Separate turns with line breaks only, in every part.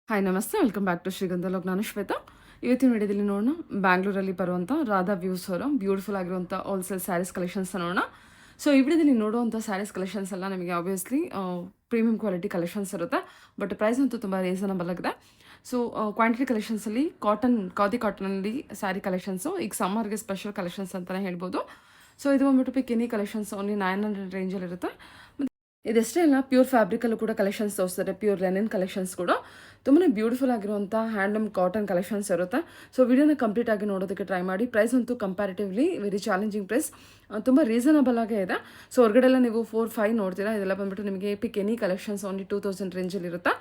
Hi ನಮಸ್ತೆ, welcome back to Shrigandha log. ನಾನು ಶ್ವೇತಾ. ಇವತ್ತಿನ ವಿಡಿಯೋದಲ್ಲಿ ನೋಡೋಣ ಬ್ಯಾಂಗ್ಳೂರಲ್ಲಿ ಬರುವಂಥ ರಾಧಾ ವ್ಯೂಸ್ ಅವರ ಬ್ಯೂಟಿಫುಲ್ ಆಗಿರುವಂಥ ಹೋಲ್ಸೇಲ್ ಸ್ಯಾರೀಸ್ ಕಲೆಕ್ಷನ್ಸ್ ನೋಡೋಣ. ಸೊ ಈ ವಿಡಿಯೋದಲ್ಲಿ ನೋಡುವಂಥ ಸ್ಯಾರೀಸ್ ಕಲೆಕ್ಷನ್ಸ್ ಎಲ್ಲ ನಿಮಗೆ ಆಬ್ವಿಯಸ್ಲಿ ಪ್ರೀಮಿಯಂ ಕ್ವಾಲಿಟಿ ಕಲೆಕ್ಷನ್ಸ್ ಇರುತ್ತೆ, ಬಟ್ ಪ್ರೈಸ್ ಅಂತೂ ತುಂಬ ರೀಸನಬಲ್ ಆಗಿದೆ. ಸೊ ಕ್ವಾಂಟಿಟಿ ಕಲೆಕ್ಷನ್ಸಲ್ಲಿ ಖಾದಿ ಕಾಟನಲ್ಲಿ ಸ್ಯಾರಿ ಕಲೆಕ್ಷನ್ಸು ಈಗ ಸಮ್ಮರ್ಗೆ ಸ್ಪೆಷಲ್ ಕಲೆಕ್ಷನ್ಸ್ ಅಂತಲೇ ಹೇಳ್ಬೋದು. ಸೊ ಇದು ಬಂದ್ಬಿಟ್ಟು ಪಿಕೆನಿ ಕಲೆಕ್ಷನ್ಸ್ ಓನ್ಲಿ 900 ರೇಂಜಲ್ಲಿರುತ್ತೆ. ಇದಷ್ಟೇ ಅಲ್ಲ, ಪ್ಯೂರ್ ಫ್ಯಾಬ್ರಿಕಲ್ಲೂ ಕೂಡ ಕಲೆಕ್ಷನ್ಸ್ ತೋರಿಸ್ತಾರೆ, ಪ್ಯೂರ್ ಲೆನಿನ್ ಕಲೆಕ್ಷನ್ಸ್ ಕೂಡ ತುಂಬಾ ಬ್ಯೂಟಿಫುಲ್ ಆಗಿರುವಂಥ ಹ್ಯಾಂಡ್ಲೂಮ್ ಕಾಟನ್ ಕಲೆಕ್ಷನ್ಸ್ ಇರುತ್ತೆ. ಸೊ ವಿಡಿಯೋನ ಕಂಪ್ಲೀಟ್ ಆಗಿ ನೋಡೋದಕ್ಕೆ ಟ್ರೈ ಮಾಡಿ. ಪ್ರೈಸ್ ಅಂತೂ ಕಂಪ್ಯಾರಿಟಿವ್ಲಿ ವೆರಿ ಚಾಲೆಂಜಿಂಗ್ ಪ್ರೈಸ್, ತುಂಬ ರೀಸನಬಲ್ ಆಗೇ ಇದೆ. ಸೊ ಹೊರಗಡೆಲ್ಲ ನೀವು 4-5 ನೋಡ್ತೀರಾ, ಇದೆಲ್ಲ ಬಂದ್ಬಿಟ್ಟು ನಿಮಗೆ ಪಿಕ್ ಎನಿ ಕಲೆಕ್ಷನ್ಸ್ ಓನ್ಲಿ 2000 ರೇಂಜಲ್ಲಿ ಇರುತ್ತೆ.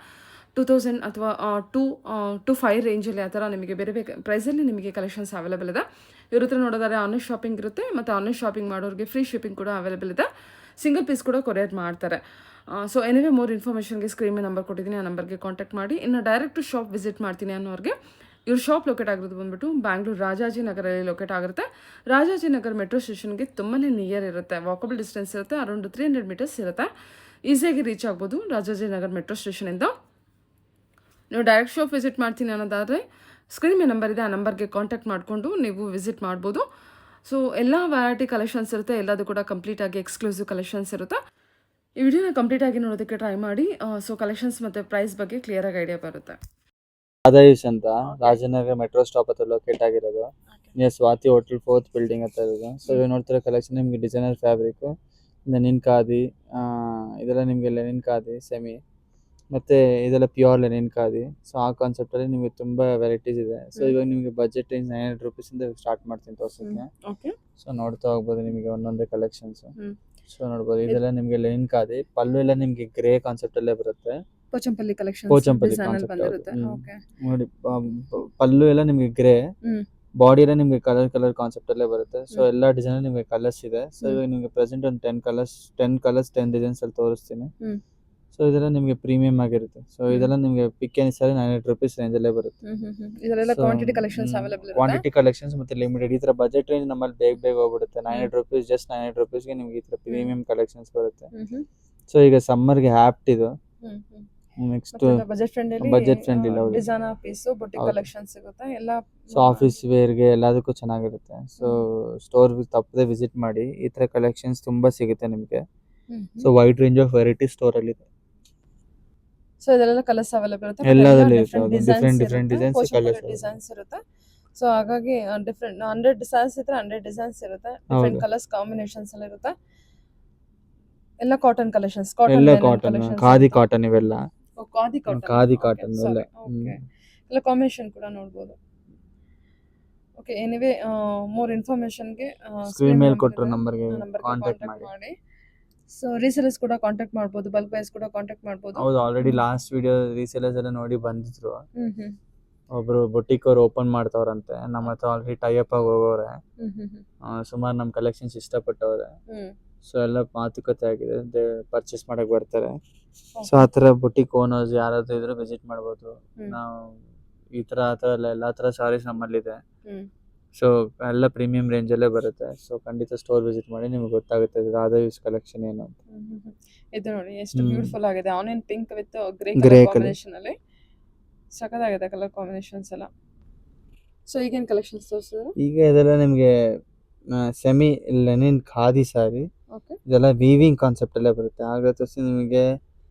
2000 ಅಥವಾ 2-5 ರೇಂಜಲ್ಲಿ ಆ ಥರ ನಿಮಗೆ ಬೇರೆ ಬೇರೆ ಪ್ರೈಸಲ್ಲಿ ನಿಮಗೆ ಕಲೆಕ್ಷನ್ಸ್ ಅವೈಲೇಬಲ್ ಇದೆ. ಇವ್ರ ಹತ್ರ ನೋಡೋದಾದ್ರೆ ಆನ್ಲೈನ್ ಶಾಪಿಂಗ್ ಇರುತ್ತೆ, ಮತ್ತು ಆನ್ಲೈನ್ ಶಾಪಿಂಗ್ ಮಾಡೋರಿಗೆ ಫ್ರೀ ಶಿಪ್ಪಿಂಗ್ ಕೂಡ ಅವೈಲೇಬಲ್ ಇದೆ. ಸಿಂಗಲ್ ಪೀಸ್ ಕೂಡ ಕೊರಿಯರ್ ಮಾಡ್ತಾರೆ. ಸೊ ಎನಿವೇ ಮೋರ್ ಇನ್ಫಾರ್ಮೇಷನ್ಗೆ ಸ್ಕ್ರೀನ್ ಮೇಲೆ ನಂಬರ್ ಕೊಟ್ಟಿದ್ದೀನಿ, ಆ ನಂಬರ್ಗೆ ಕಾಂಟ್ಯಾಕ್ಟ್ ಮಾಡಿ. ಇನ್ನು ಡೈರೆಕ್ಟು ಶಾಪ್ ವಿಸಿಟ್ ಮಾಡ್ತೀನಿ ಅನ್ನೋರಿಗೆ ಇವ್ರ ಶಾಪ್ ಲೊಕೇಟ್ ಆಗಿರೋದು ಬಂದುಬಿಟ್ಟು ಬ್ಯಾಂಗ್ಳೂರು ರಾಜಾಜಿನಗರಲ್ಲಿ ಲೊಕೇಟ್ ಆಗಿರುತ್ತೆ. ರಾಜಾಜಿನಗರ್ ಮೆಟ್ರೋ ಸ್ಟೇಷನ್ಗೆ ತುಂಬಾ ನಿಯರ್ ಇರುತ್ತೆ, ವಾಕಬಲ್ ಡಿಸ್ಟೆನ್ಸ್ ಇರುತ್ತೆ, ಅರೌಂಡ್ 300 ಮೀಟರ್ಸ್ ಇರುತ್ತೆ. ಈಸಿಯಾಗಿ ರೀಚ್ ಆಗ್ಬೋದು ರಾಜಾಜಿನಗರ್ ಮೆಟ್ರೋ ಸ್ಟೇಷನಿಂದ. ನೀವು ಡೈರೆಕ್ಟ್ ಶಾಪ್ ವಿಸಿಟ್ ಮಾಡ್ತೀನಿ ಅನ್ನೋದಾದರೆ ಸ್ಕ್ರೀನ್ ಮೇಲೆ ನಂಬರ್ ಇದೆ, ಆ ನಂಬರ್ಗೆ ಕಾಂಟ್ಯಾಕ್ಟ್ ಮಾಡಿಕೊಂಡು ನೀವು ವಿಸಿಟ್ ಮಾಡ್ಬೋದು. ಸೊ ಎಲ್ಲ ವೆರೈಟಿ ಕಲೆಕ್ಷನ್ಸ್ ಇರುತ್ತೆ, ಎಲ್ಲದು ಕೂಡ ಕಂಪ್ಲೀಟಾಗಿ ಎಕ್ಸ್ಕ್ಲೂಸಿವ್ ಕಲೆಕ್ಷನ್ಸ್ ಇರುತ್ತೆ. ಈ ವಿಡಿಯೋನ ಕಂಪ್ಲೀಟಾಗಿ ನೋಡೋದಕ್ಕೆ ಟ್ರೈ ಮಾಡಿ. ಸೊ ಕಲೆಕ್ಷನ್ಸ್ ಮತ್ತು ಪ್ರೈಸ್ ಬಗ್ಗೆ ಕ್ಲಿಯರಾಗಿ ಐಡಿಯಾ ಬರುತ್ತೆ.
ಆದಯುಷ್ ಅಂತ ರಾಜನಗರ ಮೆಟ್ರೋ ಸ್ಟಾಪ್ ಹತ್ರ ಲೊಕೇಟ್ ಆಗಿರೋದು. Near Swathi hotel 4th building ಹತ್ರ ಇರೋದು. ಸೊ ಇವಾಗ ನೋಡ್ತಿರೋ ಕಲೆಕ್ಷನ್ ನಿಮಗೆ ಡಿಸೈನರ್ ಫ್ಯಾಬ್ರಿಕ್, ಲೆನಿನ್ ಖಾದಿ, ಇದೆಲ್ಲ ನಿಮಗೆ ಲೆನಿನ್ ಖಾದಿ ಸೆಮಿ, ಮತ್ತೆ ಇದೆಲ್ಲ ಪ್ಯೂರ್ ಲೆನಿನ್ ಖಾದಿ. ಸೊ ಆ ಕಾನ್ಸೆಪ್ಟ್ ಅಲ್ಲಿ ನಿಮಗೆ ತುಂಬಾ ವೆರೈಟೀಸ್ ಇದೆ. ಸೊ ಇವಾಗ ನಿಮಗೆ ಬಜೆಟ್ ರೇಂಜ್ 900 ರೂಪೀಸ್ ಇಂದ ಸ್ಟಾರ್ಟ್ ಮಾಡ್ತೀನಿ ತೋರ್ಸಕ್ಕೆ. ಸೊ ನೋಡ್ತಾ ಹೋಗ್ಬೋದು ನಿಮಗೆ ಒಂದೊಂದೇ ಕಲೆಕ್ಷನ್ಸ್. ಸೊ ನೋಡ್ಬೋದು ಇದೆಲ್ಲ ನಿಮಗೆ ಲೆನಿನ್ ಖಾದಿ, ಪಲ್ಲು ಎಲ್ಲ ನಿಮಗೆ ಗ್ರೇ ಕಾನ್ಸೆಪ್ಟ್ ಅಲ್ಲೇ ಬರುತ್ತೆ.
ಪೋಚಂಪಲ್ಲಿ ಕಲೆಕ್ಷನ್ಸ್
ಪೋಚಂಪಲ್ಲಿ ಕಾನ್ಸೆಪ್ಟ್ ನೋಡಿ, ಪಲ್ಲು ಎಲ್ಲ ನಿಮಗೆ ಗ್ರೇ, ಬಾಡಿ ಎಲ್ಲ ನಿಮಗೆ ಕಲರ್ ಕಾನ್ಸೆಪ್ಟ್ ಅಲ್ಲೇ ಬರುತ್ತೆ. ಸೊ ಎಲ್ಲಾ ಡಿಸೈನ್ ನಿಮಗೆ ಕಲರ್ಸ್ ಇದೆ. ಸೊ ಇವಾಗ ನಿಮಗೆ ಪ್ರೆಸೆಂಟ್ ಒಂದು 10 ಕಲರ್ಸ್ 10 ಡಿಸೈನ್ಸ್ ಅಲ್ಲಿ ತೋರಿಸ್ತೀನಿ. ಸೊ ಇದೆಲ್ಲ ನಿಮಗೆ ಪ್ರೀಮಿಯಂ ಆಗಿರುತ್ತೆ. ಸೊ ಇದೆಲ್ಲ ನಿಮಗೆ ಪಿಕ್ ಎನಿ ಸಾರಿ 900 ರೂಪೀಸ್ ರೇಂಜ್ ಅಲ್ಲೇ ಬರುತ್ತೆ.
ಇದೆಲ್ಲ ಕ್ವಾಂಟಿಟಿ ಕಲೆಕ್ಷನ್ಸ್ ಅವೈಲೇಬಲ್ ಇರುತ್ತೆ.
ಕ್ವಾಂಟಿಟಿ ಕಲೆಕ್ಷನ್ಸ್ ಮತ್ತೆ ಲಿಮಿಟೆಡ್. ಈ ತರ ಬಜೆಟ್ ರೇಂಜ್ ನಮ್ಮಲ್ಲಿ ಬೇಗ ಹೋಗ್ಬಿಡುತ್ತೆ. 900 ರೂಪೀಸ್, ಜಸ್ಟ್ 900 ರೂಪೀಸ್ಗೆ ನಿಮ್ಗೆ ಈ ತರ ಪ್ರೀಮಿಯಂ ಕಲೆಕ್ಷನ್ಸ್ ಬರುತ್ತೆ. ಸೊ ಈಗ ಸಮ್ಮರ್ಗೆ ಆಪ್ಟ್ ಇದು. Next
budget friendly designer piece boutique collections ಸಿಗುತ್ತೆ ಎಲ್ಲ.
ಸೊ ಆಫೀಸ್ ವೇರ್ಗೆ ಎಲ್ಲದಕ್ಕೂ ಚೆನ್ನಾಗಿರುತ್ತೆ. ಸೊ ಸ್ಟೋರ್ ತಪ್ಪದೆ ವಿಸಿಟ್ ಮಾಡಿ, ಈ ತರ ಕಲೆಕ್ಷನ್ಸ್ ತುಂಬಾ ಸಿಗುತ್ತೆ ನಿಮಗೆ. So wide range of variety store ಅಲ್ಲಿ ಇದೆ.
ಸೊ ಇದೆಲ್ಲ ಕಲರ್ಸ್ ಅವೈಲೇಬಲ್ ಇರುತ್ತೆ,
ಎಲ್ಲದರಲ್ಲಿ
ಡಿಫರೆಂಟ್
ಡಿಸೈನ್ಸ್ ಕಲರ್ಸ್
ಡಿಸೈನ್ಸ್ ಇರುತ್ತೆ. ಸೊ ಹಾಗಾಗಿ ಡಿಫರೆಂಟ್ 100 ಡಿಸೈನ್ಸ್ ಇದ್ರೆ 100 ಡಿಸೈನ್ಸ್ ಇರುತ್ತೆ, ಡಿಫರೆಂಟ್ ಕಲರ್ಸ್ ಕಾಂಬಿನೇಷನ್ಸ್ ಎಲ್ಲ ಇರುತ್ತೆ. ಎಲ್ಲ ಕಾಟನ್ ಕಲೆಕ್ಷನ್ಸ್,
ಎಲ್ಲ ಕಾಟನ್, ಖಾದಿ ಕಾಟನ್, ಇವೆಲ್ಲ
ಖಾದಿ
ಕಾಟನ್ ಎಲ್ಲ.
ಎಲ್ಲ ಕಾಂಬಿನೇಷನ್ ಕೂಡ ನೋಡಬಹುದು. ಓಕೆ, ಎನಿವೇ ಮೋರ್ ಇನ್ಫಾರ್ಮೇಷನ್ಗೆ
ಸ್ಕ್ರೀನ್ ಮೇಲೆ ಕೊಟ್ಟಿರೋ ನಂಬರ್ಗೆ ಕಾಂಟ್ಯಾಕ್ಟ್ ಮಾಡಿ.
ಸೊ ರೀಸೇಲರ್ಸ್ ಕೂಡ ಕಾಂಟ್ಯಾಕ್ಟ್ ಮಾಡಬಹುದು, ಬಲ್ಕ್ ವೈಸ್ ಕೂಡ ಕಾಂಟ್ಯಾಕ್ಟ್ ಮಾಡಬಹುದು.
ಹೌದು, ಆಲ್ರೆಡಿ ಲಾಸ್ಟ್ ವಿಡಿಯೋ ರೀಸೇಲರ್ಸ್ ಎಲ್ಲ ನೋಡಿ ಬಂದಿದ್ರು. ಒಬ್ರು ಬೊಟಿಕ್ ಅವ್ರು ಓಪನ್ ಮಾಡ್ತಾವ್ರಂತೆ, ನಮ್ಮ ಹತ್ರ ಆಲ್ರೆಡಿ ಟೈ ಅಪ್ ಆಗಿ ಹೋಗೋರೆ. ಸುಮಾರು ನಮ್ಮ ಕಲೆಕ್ಷನ್ಸ್ ಇಷ್ಟಪಟ್ಟವ್ರೆ. ಸೊ ಎಲ್ಲ ಮಾತುಕತೆ ಆಗಿದೆ, ಪರ್ಚೇಸ್ ಮಾಡಕ್ ಬರ್ತಾರೆ. ಸೊ ಆತರ ಬೊಟಿಕ್ ಓನರ್ಸ್ ಯಾರಾದ್ರೂ ಇದ್ರೆ ವಿಸಿಟ್ ಮಾಡ್ಬೋದು. ನಾವು ಈ ತರ ಎಲ್ಲಾ ತರ ಸಾರೀಸ್ ನಮ್ಮಲ್ಲಿದೆ. ಸೊ ಎಲ್ಲ ಪ್ರೀಮಿಯಂ ರೇಂಜ್ ಅಲ್ಲೇ ಬರುತ್ತೆ. ಸೊ ಖಂಡಿತ ಸ್ಟೋರ್ ವಿಸಿಟ್ ಮಾಡಿ, ನಿಮ್ಗೆ ಗೊತ್ತಾಗುತ್ತೆ ರಾಧಾ ಯೂಸ್ ಕಲೆಕ್ಷನ್ ಏನು ಅಂತ.
ಇದು ನೋಡಿ ಎಷ್ಟು ಬ್ಯೂಟಿಫುಲ್ ಆಗಿದೆ, onion pink with grey combination ಅಲ್ಲಿ ಸಖತ್ತಾಗಿದೆ ಕಲರ್ ಕಾಂಬಿನೇಷನ್ಸ್ ಎಲ್ಲ. ಸೊ ಈಗೇನ್ ಕಲೆಕ್ಷನ್ಸ್ ತೋರಿಸಿದ್ರು?
ಈಗ ಇದೆಲ್ಲ ನಿಮ್ಗೆ ಸೆಮಿ ಲೆನಿನ್ ಖಾದಿ ಸಾರಿ, ಇದೆಲ್ಲ ವೀವಿಂಗ್ ಕಾನ್ಸೆಪ್ಟ್ ಅಲ್ಲೇ ಬರುತ್ತೆ. ಆಗ ತೋರಿಸಿ ನಿಮಗೆ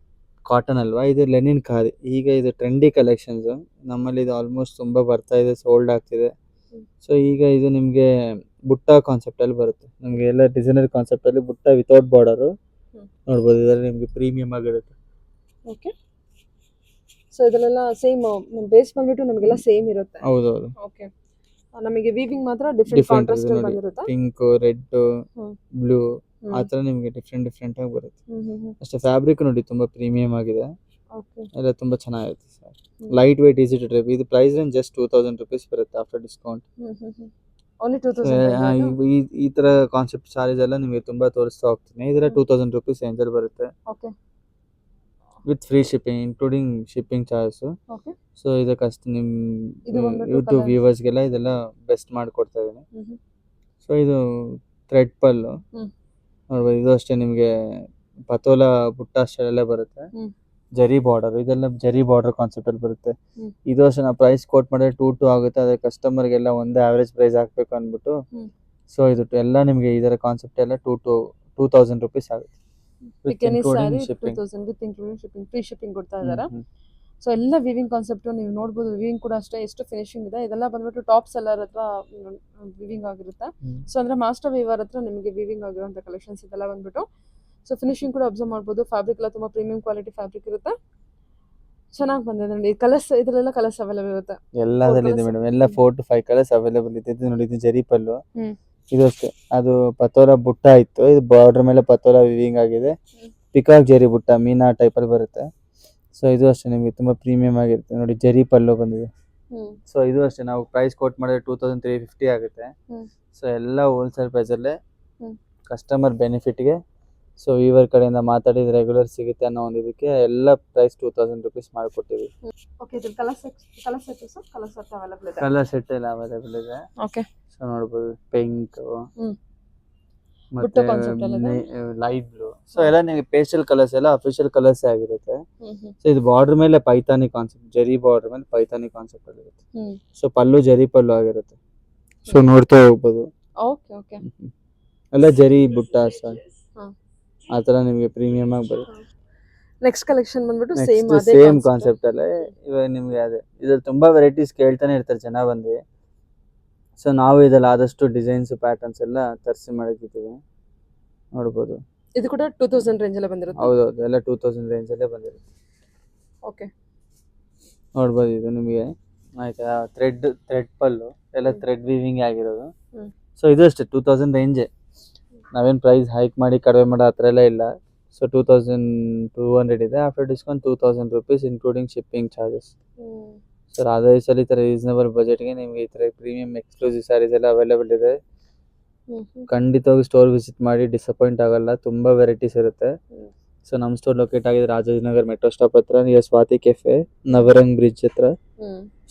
ಕಾಟನ್ ಅಲ್ವಾ, ಇದು ಲೆನಿನ್ ಖಾದಿ. ಈಗ ಇದು ಟ್ರೆಂಡಿ ಕಲೆಕ್ಷನ್ಸ್ ನಮ್ಮಲ್ಲಿ, ಇದು ಆಲ್ಮೋಸ್ಟ್ ತುಂಬಾ ಬರ್ತಾ ಇದೆ, ಸೋಲ್ಡ್ ಆಗ್ತಿದೆ. ಸೊ ಈಗ ಇದು ನಿಮ್ಗೆ ಬುಟ್ಟ ಕಾನ್ಸೆಪ್ಟ್ ಅಲ್ಲಿ ಬರುತ್ತೆ. ನಿಮ್ಗೆ ಎಲ್ಲ ಡಿಸೈನರ್ ಕಾನ್ಸೆಪ್ಟ್ ಅಲ್ಲಿ ಬುಟ್ಟ ವಿತೌಟ್ ಬಾರ್ಡರ್ ನೋಡ್ಬೋದು. ಇದರಲ್ಲಿ ನಿಮ್ಗೆ ಪ್ರೀಮಿಯಂ ಆಗಿರುತ್ತೆ.
ಓಕೆ, ಸೊ ಇದೆಲ್ಲ ಸೇಮ್ ಬೇಸ್ ಬಂದ್ಬಿಟ್ಟು ನಮಗೆಲ್ಲ ಸೇಮ್ ಇರುತ್ತೆ.
ಹೌದೌದು.
ಓಕೆ, ನಮಗೆ ವೀವಿಂಗ್ ಮಾತ್ರ ಡಿಫರೆಂಟ್ ಕಾಂಟ್ರಾಸ್ಟ್ ಅಲ್ಲಿ ಬಂದಿರುತ್ತೆ.
ಪಿಂಕ್, ರೆಡ್, ಬ್ಲೂ ಆ ತರ ನಿಮ್ಗೆ ಡಿಫರೆಂಟ್ ಆಗಿ ಬರುತ್ತೆ. ಅಷ್ಟೇ ಫ್ಯಾಬ್ರಿಕ್ ನೋಡಿ ತುಂಬಾ ಪ್ರೀಮಿಯಂ ಆಗಿದೆ. ಎಲ್ಲ ತುಂಬಾ ಚೆನ್ನಾಗಿರುತ್ತೆ sir. Light weight, easy to drape. ಇದು ಪ್ರೈಸ್ ರೇಂಜ್ ಜಸ್ಟ್ 2000 ರೂಪೀಸ್ ಬರುತ್ತೆ ಆಫ್ಟರ್ ಡಿಸ್ಕೌಂಟ್.
ಓನ್ಲಿ 2000.
ಈ ತರ ಕಾನ್ಸೆಪ್ಟ್ ಸಾರೀಸ್ ಎಲ್ಲ ನಿಮಗೆ ತುಂಬಾ ತೋರಿಸ್ತಾ ಹೋಗ್ತೀನಿ. ಇದರ 2000 ರೂಪೀಸ್ ರೇಂಜ್ ಅಲ್ಲಿ ಬರುತ್ತೆ.
Okay,
with free shipping, including shipping charges.
Okay,
so ಇದಕ್ಕಷ್ಟು ನಿಮ್ ಯೂಟ್ಯೂಬ್ ವ್ಯೂವರ್ಸ್ಗೆಲ್ಲ ಇದೆಲ್ಲ ಬೆಸ್ಟ್ ಮಾಡ್ಕೊಡ್ತಾ ಇದ್ದೀನಿ. ಸೊ ಇದು ಥ್ರೆಡ್ ಪಲ್ಲು ನೋಡ್ಬೋದು. ಇದು ಅಷ್ಟೇ ನಿಮಗೆ ಪತೋಲಾ ಬುಟ್ಟ ಸ್ಟೈಲಲ್ಲೇ ಬರುತ್ತೆ. ಜರಿ ಬಾರ್ಡರ್, ಇದೆಲ್ಲ ಜರಿ ಬಾರ್ಡರ್ ಕಾನ್ಸೆಪ್ಟ್ ಅಲ್ಲಿ ಬರುತ್ತೆ.
ಹ್ಮ್.
ಇದು ಅಷ್ಟೇ ನಾವು ಪ್ರೈಸ್ ಕೋಟ್ ಮಾಡಿದ್ರೆ 2 ಆಗುತ್ತೆ. ಅದೇ ಕಸ್ಟಮರ್ಗೆಲ್ಲ ಒಂದೇ ಆವರೇಜ್ ಪ್ರೈಸ್ ಹಾಕ್ಬೇಕು ಅಂದ್ಬಿಟ್ಟು
ಹ್ಮ್.
ಸೊ ಇದು ಎಲ್ಲ ನಿಮಗೆ ಇದರ ಕಾನ್ಸೆಪ್ಟ್ ಎಲ್ಲ 2000 ರುಪೀಸ್ ಆಗುತ್ತೆ with
pick any
including
sari
shipping.
2000 with including shipping, free shipping ಕೊಡ್ತಾ ಇದ್ದಾರೆ. ಸೊ ಎಲ್ಲ ವಿವಿಂಗ್ ಕಾನ್ಸೆಪ್ಟ್ ನೀವು ನೋಡ್ಬೋದು. ವಿವಿಂಗ್ ಕೂಡ ಅಷ್ಟೇ ಎಷ್ಟು ಫಿನಿಶಿಂಗ್ ಇದೆ. ಇದೆಲ್ಲ ಬಂದ್ಬಿಟ್ಟು ಟಾಪ್ ಸೆಲ್ಲರ್ ಹತ್ರ ವಿವಿಂಗ್ ಆಗಿರುತ್ತೆ. ಸೊ ಅಂದ್ರೆ ಮಾಸ್ಟರ್ ವೀವರ್ ಹತ್ರ ನಿಮಗೆ ವಿವಿಂಗ್ ಆಗಿರುವಂಥ ಕಲೆಕ್ಷನ್ಸ್ ಇದೆಲ್ಲ ಬಂದ್ಬಿಟ್ಟು. ಸೊ ಫಿನಿಶಿಂಗ್ ಕೂಡ ಅಬ್ಸರ್ವ್ ಮಾಡ್ಬೋದು. ಫ್ಯಾಬ್ರಿಕ್ ಎಲ್ಲ ತುಂಬ ಪ್ರೀಮಿಯಂ ಕ್ವಾಲಿಟಿ ಫ್ಯಾಬ್ರಿಕ್ ಇರುತ್ತೆ. ಚೆನ್ನಾಗಿ ಬಂದಿದೆ ನೋಡಿ. ಕಲರ್ಸ್ ಇದರಲ್ಲೆಲ್ಲ ಕಲರ್ಸ್ ಅವೈಲೇಬಲ್ ಇರುತ್ತೆ.
ಎಲ್ಲದಲ್ಲಿ ಇದೆ
colours.
ಮೇಡಮ್, ಎಲ್ಲ 4 to 5 ಕಲರ್ಸ್ ಅವೈಲೇಬಲ್ ಇದೆ. ಇದು ನೋಡಿ, ಇದು ಜರಿ ಪಲ್ಲು.
ಹ್ಮ್.
ಇದು ಅಷ್ಟೇ, ಅದು ಪತೋರ ಬುಟ್ಟ ಇತ್ತು, ಇದು ಬಾರ್ಡರ್ ಮೇಲೆ ಪತೋರ ವಿವಿಂಗ್ ಆಗಿದೆ.
ಹ್ಮ್.
ಪಿಕಾಕ್ ಜರಿ ಬುಟ್ಟ ಮೀನಾ ಟೈಪ್ ಅಲ್ಲಿ ಬರುತ್ತೆ. ಸೊ ಇದು ಅಷ್ಟೇ ನಿಮಗೆ ತುಂಬಾ ಪ್ರೀಮಿಯಂ ಆಗಿರುತ್ತೆ ನೋಡಿ. ಜರಿ ಪಲ್ಲು ಬಂದಿದೆ.
ಹ್ಮ್.
ಸೊ ಇದು ಅಷ್ಟೇ, ನಾವು ಪ್ರೈಸ್ ಕೋಟ್ ಮಾಡಿದ್ರೆ 2350 ಆಗುತ್ತೆ.
ಹ್ಮ್.
ಸೊ ಎಲ್ಲ ಹೋಲ್ಸೇಲ್ ಪ್ರೈಸಲ್ಲೇ
ಹ್ಮ್.
ಕಸ್ಟಮರ್ ಬೆನಿಫಿಟ್ಗೆ. ಸೊ ವೀವರ್ ಕಡೆಯಿಂದ ಮಾತಾಡಿದ ರೆಗ್ಯುಲರ್ ಸಿಗುತ್ತೆ ಅನ್ನೋ ಒಂದು ಇದಕ್ಕೆ ಎಲ್ಲ ಪ್ರೈಸ್ 2000 ರುಪೀಸ್ ಮಾಡಿಕೊಟ್ಟಿವಿ.
ಓಕೆ, ಇದು ಕಲರ್ ಸೆಟ್ ಅವೈಲೇಬಲ್ ಇದೆ.
ಕಲರ್ ಸೆಟ್ ಎಲ್ಲ ಅವೈಲೇಬಲ್ ಇದೆ.
ಓಕೆ.
ಸೊ ನೋಡ್ಬೋದು, ಪಿಂಕ್
ಹ್ಮ್.
ಮತ್ತೆ
concept ಎಲ್ಲ ಇದೆ.
Light blue. ಸೊ ಎಲ್ಲ ನಿಮಗೆ ಪೇಸ್ಟಲ್ ಕಲರ್ಸ್ ಎಲ್ಲ ಅಫಿಷಿಯಲ್ ಕಲರ್ಸ್ ಆಗಿರುತ್ತೆ.
ಹ್ಮ್.
ಸೊ ಇದು ಬಾರ್ಡರ್ ಮೇಲೆ ಪೈತಾನಿ ಕಾನ್ಸೆಪ್ಟ್, ಜರಿ ಬಾರ್ಡರ್ ಮೇಲೆ ಪೈತಾನಿ ಕಾನ್ಸೆಪ್ಟ್ ಆಗಿರುತ್ತೆ.
ಹ್ಮ್.
ಸೊ ಪಲ್ಲು ಜರಿ ಪಲ್ಲು ಆಗಿರುತ್ತೆ. ಸೊ ನೋಡ್ತಾ ಹೋಗ್ಬೋದು.
Okay okay.
ಎಲ್ಲ ಜರಿ ಬುಟ್ಟ ಸರ್,
ಹಾ.
ಆ ಥರ ನಿಮಗೆ ಪ್ರೀಮಿಯಂ ಆಗಿ ಬರುತ್ತೆ.
ನೆಕ್ಸ್ಟ್ ಕಲೆಕ್ಷನ್ ಬಂದ್ಬಿಟ್ಟು ಸೇಮ್
ನೆಕ್ಸ್ಟ್ ಸೇಮ್ ಕಾನ್ಸೆಪ್ಟ್ ಅಲ್ಲೇ ಇವಾಗ ನಿಮ್ಗೆ ಅದೇ ಇದ್ರಲ್ಲಿ ತುಂಬಾ ವೆರೈಟೀಸ್ ಕೇಳ್ತಾನೆ ಇರ್ತಾರೆ ಜನ ಬಂದು. ಸೊ ನಾವು ಇದ್ರಲ್ಲಿ ಆದಷ್ಟು ಡಿಸೈನ್ಸ್ ಪ್ಯಾಟರ್ನ್ಸ್ ಎಲ್ಲ ತರಿಸಿ ಮಾಡಿದ್ದೀವಿ, ನೋಡ್ಬೋದು.
ಇದು ಕೂಡ 2000 ರೇಂಜ್ ಅಲ್ಲಿ ಬಂದಿರುತ್ತೆ.
ಹೌದೌದು, ಎಲ್ಲ 2000 ರೇಂಜ್ ಅಲ್ಲೇ ಬಂದಿರುತ್ತೆ.
ಓಕೆ.
ನೋಡ್ಬೋದು, ಇದು ನಿಮಗೆ ಆಯ್ತಾ ಥ್ರೆಡ್ ಪಲ್ಲು ಎಲ್ಲ ಥ್ರೆಡ್ ವೀವಿಂಗ್ ಆಗಿರೋದು.
ಹ್ಮ್.
ಸೊ ಇದು ಅಷ್ಟೇ 2000 ರೇಂಜೇ, ನಾವೇನು ಪ್ರೈಸ್ ಹೈಕ್ ಮಾಡಿ ಕಡಿಮೆ ಮಾಡೋ ಆ ಥರ ಎಲ್ಲ ಇಲ್ಲ. ಸೊ 2200 ಇದೆ. After discount 2000 rupees including shipping charges. Sir ಅದೇ ಈ ಥರ ರೀಸನಬಲ್ ಬಜೆಟ್ಗೆ ನಿಮಗೆ ಈ ಥರ ಪ್ರೀಮಿಯಂ ಎಕ್ಸ್ಕ್ಲೂಸಿವ್ ಸ್ಯಾರೀಸ್ ಎಲ್ಲ ಅವೈಲೇಬಲ್ ಇದೆ. ಖಂಡಿತವಾಗಿ ಸ್ಟೋರ್ ವಿಸಿಟ್ ಮಾಡಿ, ಡಿಸಪಾಯಿಂಟ್ ಆಗಲ್ಲ. ತುಂಬ ವೆರೈಟೀಸ್ ಇರುತ್ತೆ. ಸೊ ನಮ್ಮ ಸ್ಟೋರ್ ಲೊಕೇಟ್ ಆಗಿದೆ ರಾಜಾಜಿನಗರ್ ಮೆಟ್ರೋ ಸ್ಟಾಪ್ ಹತ್ರ, near Swathi cafe, Navrang bridge ಹತ್ರ.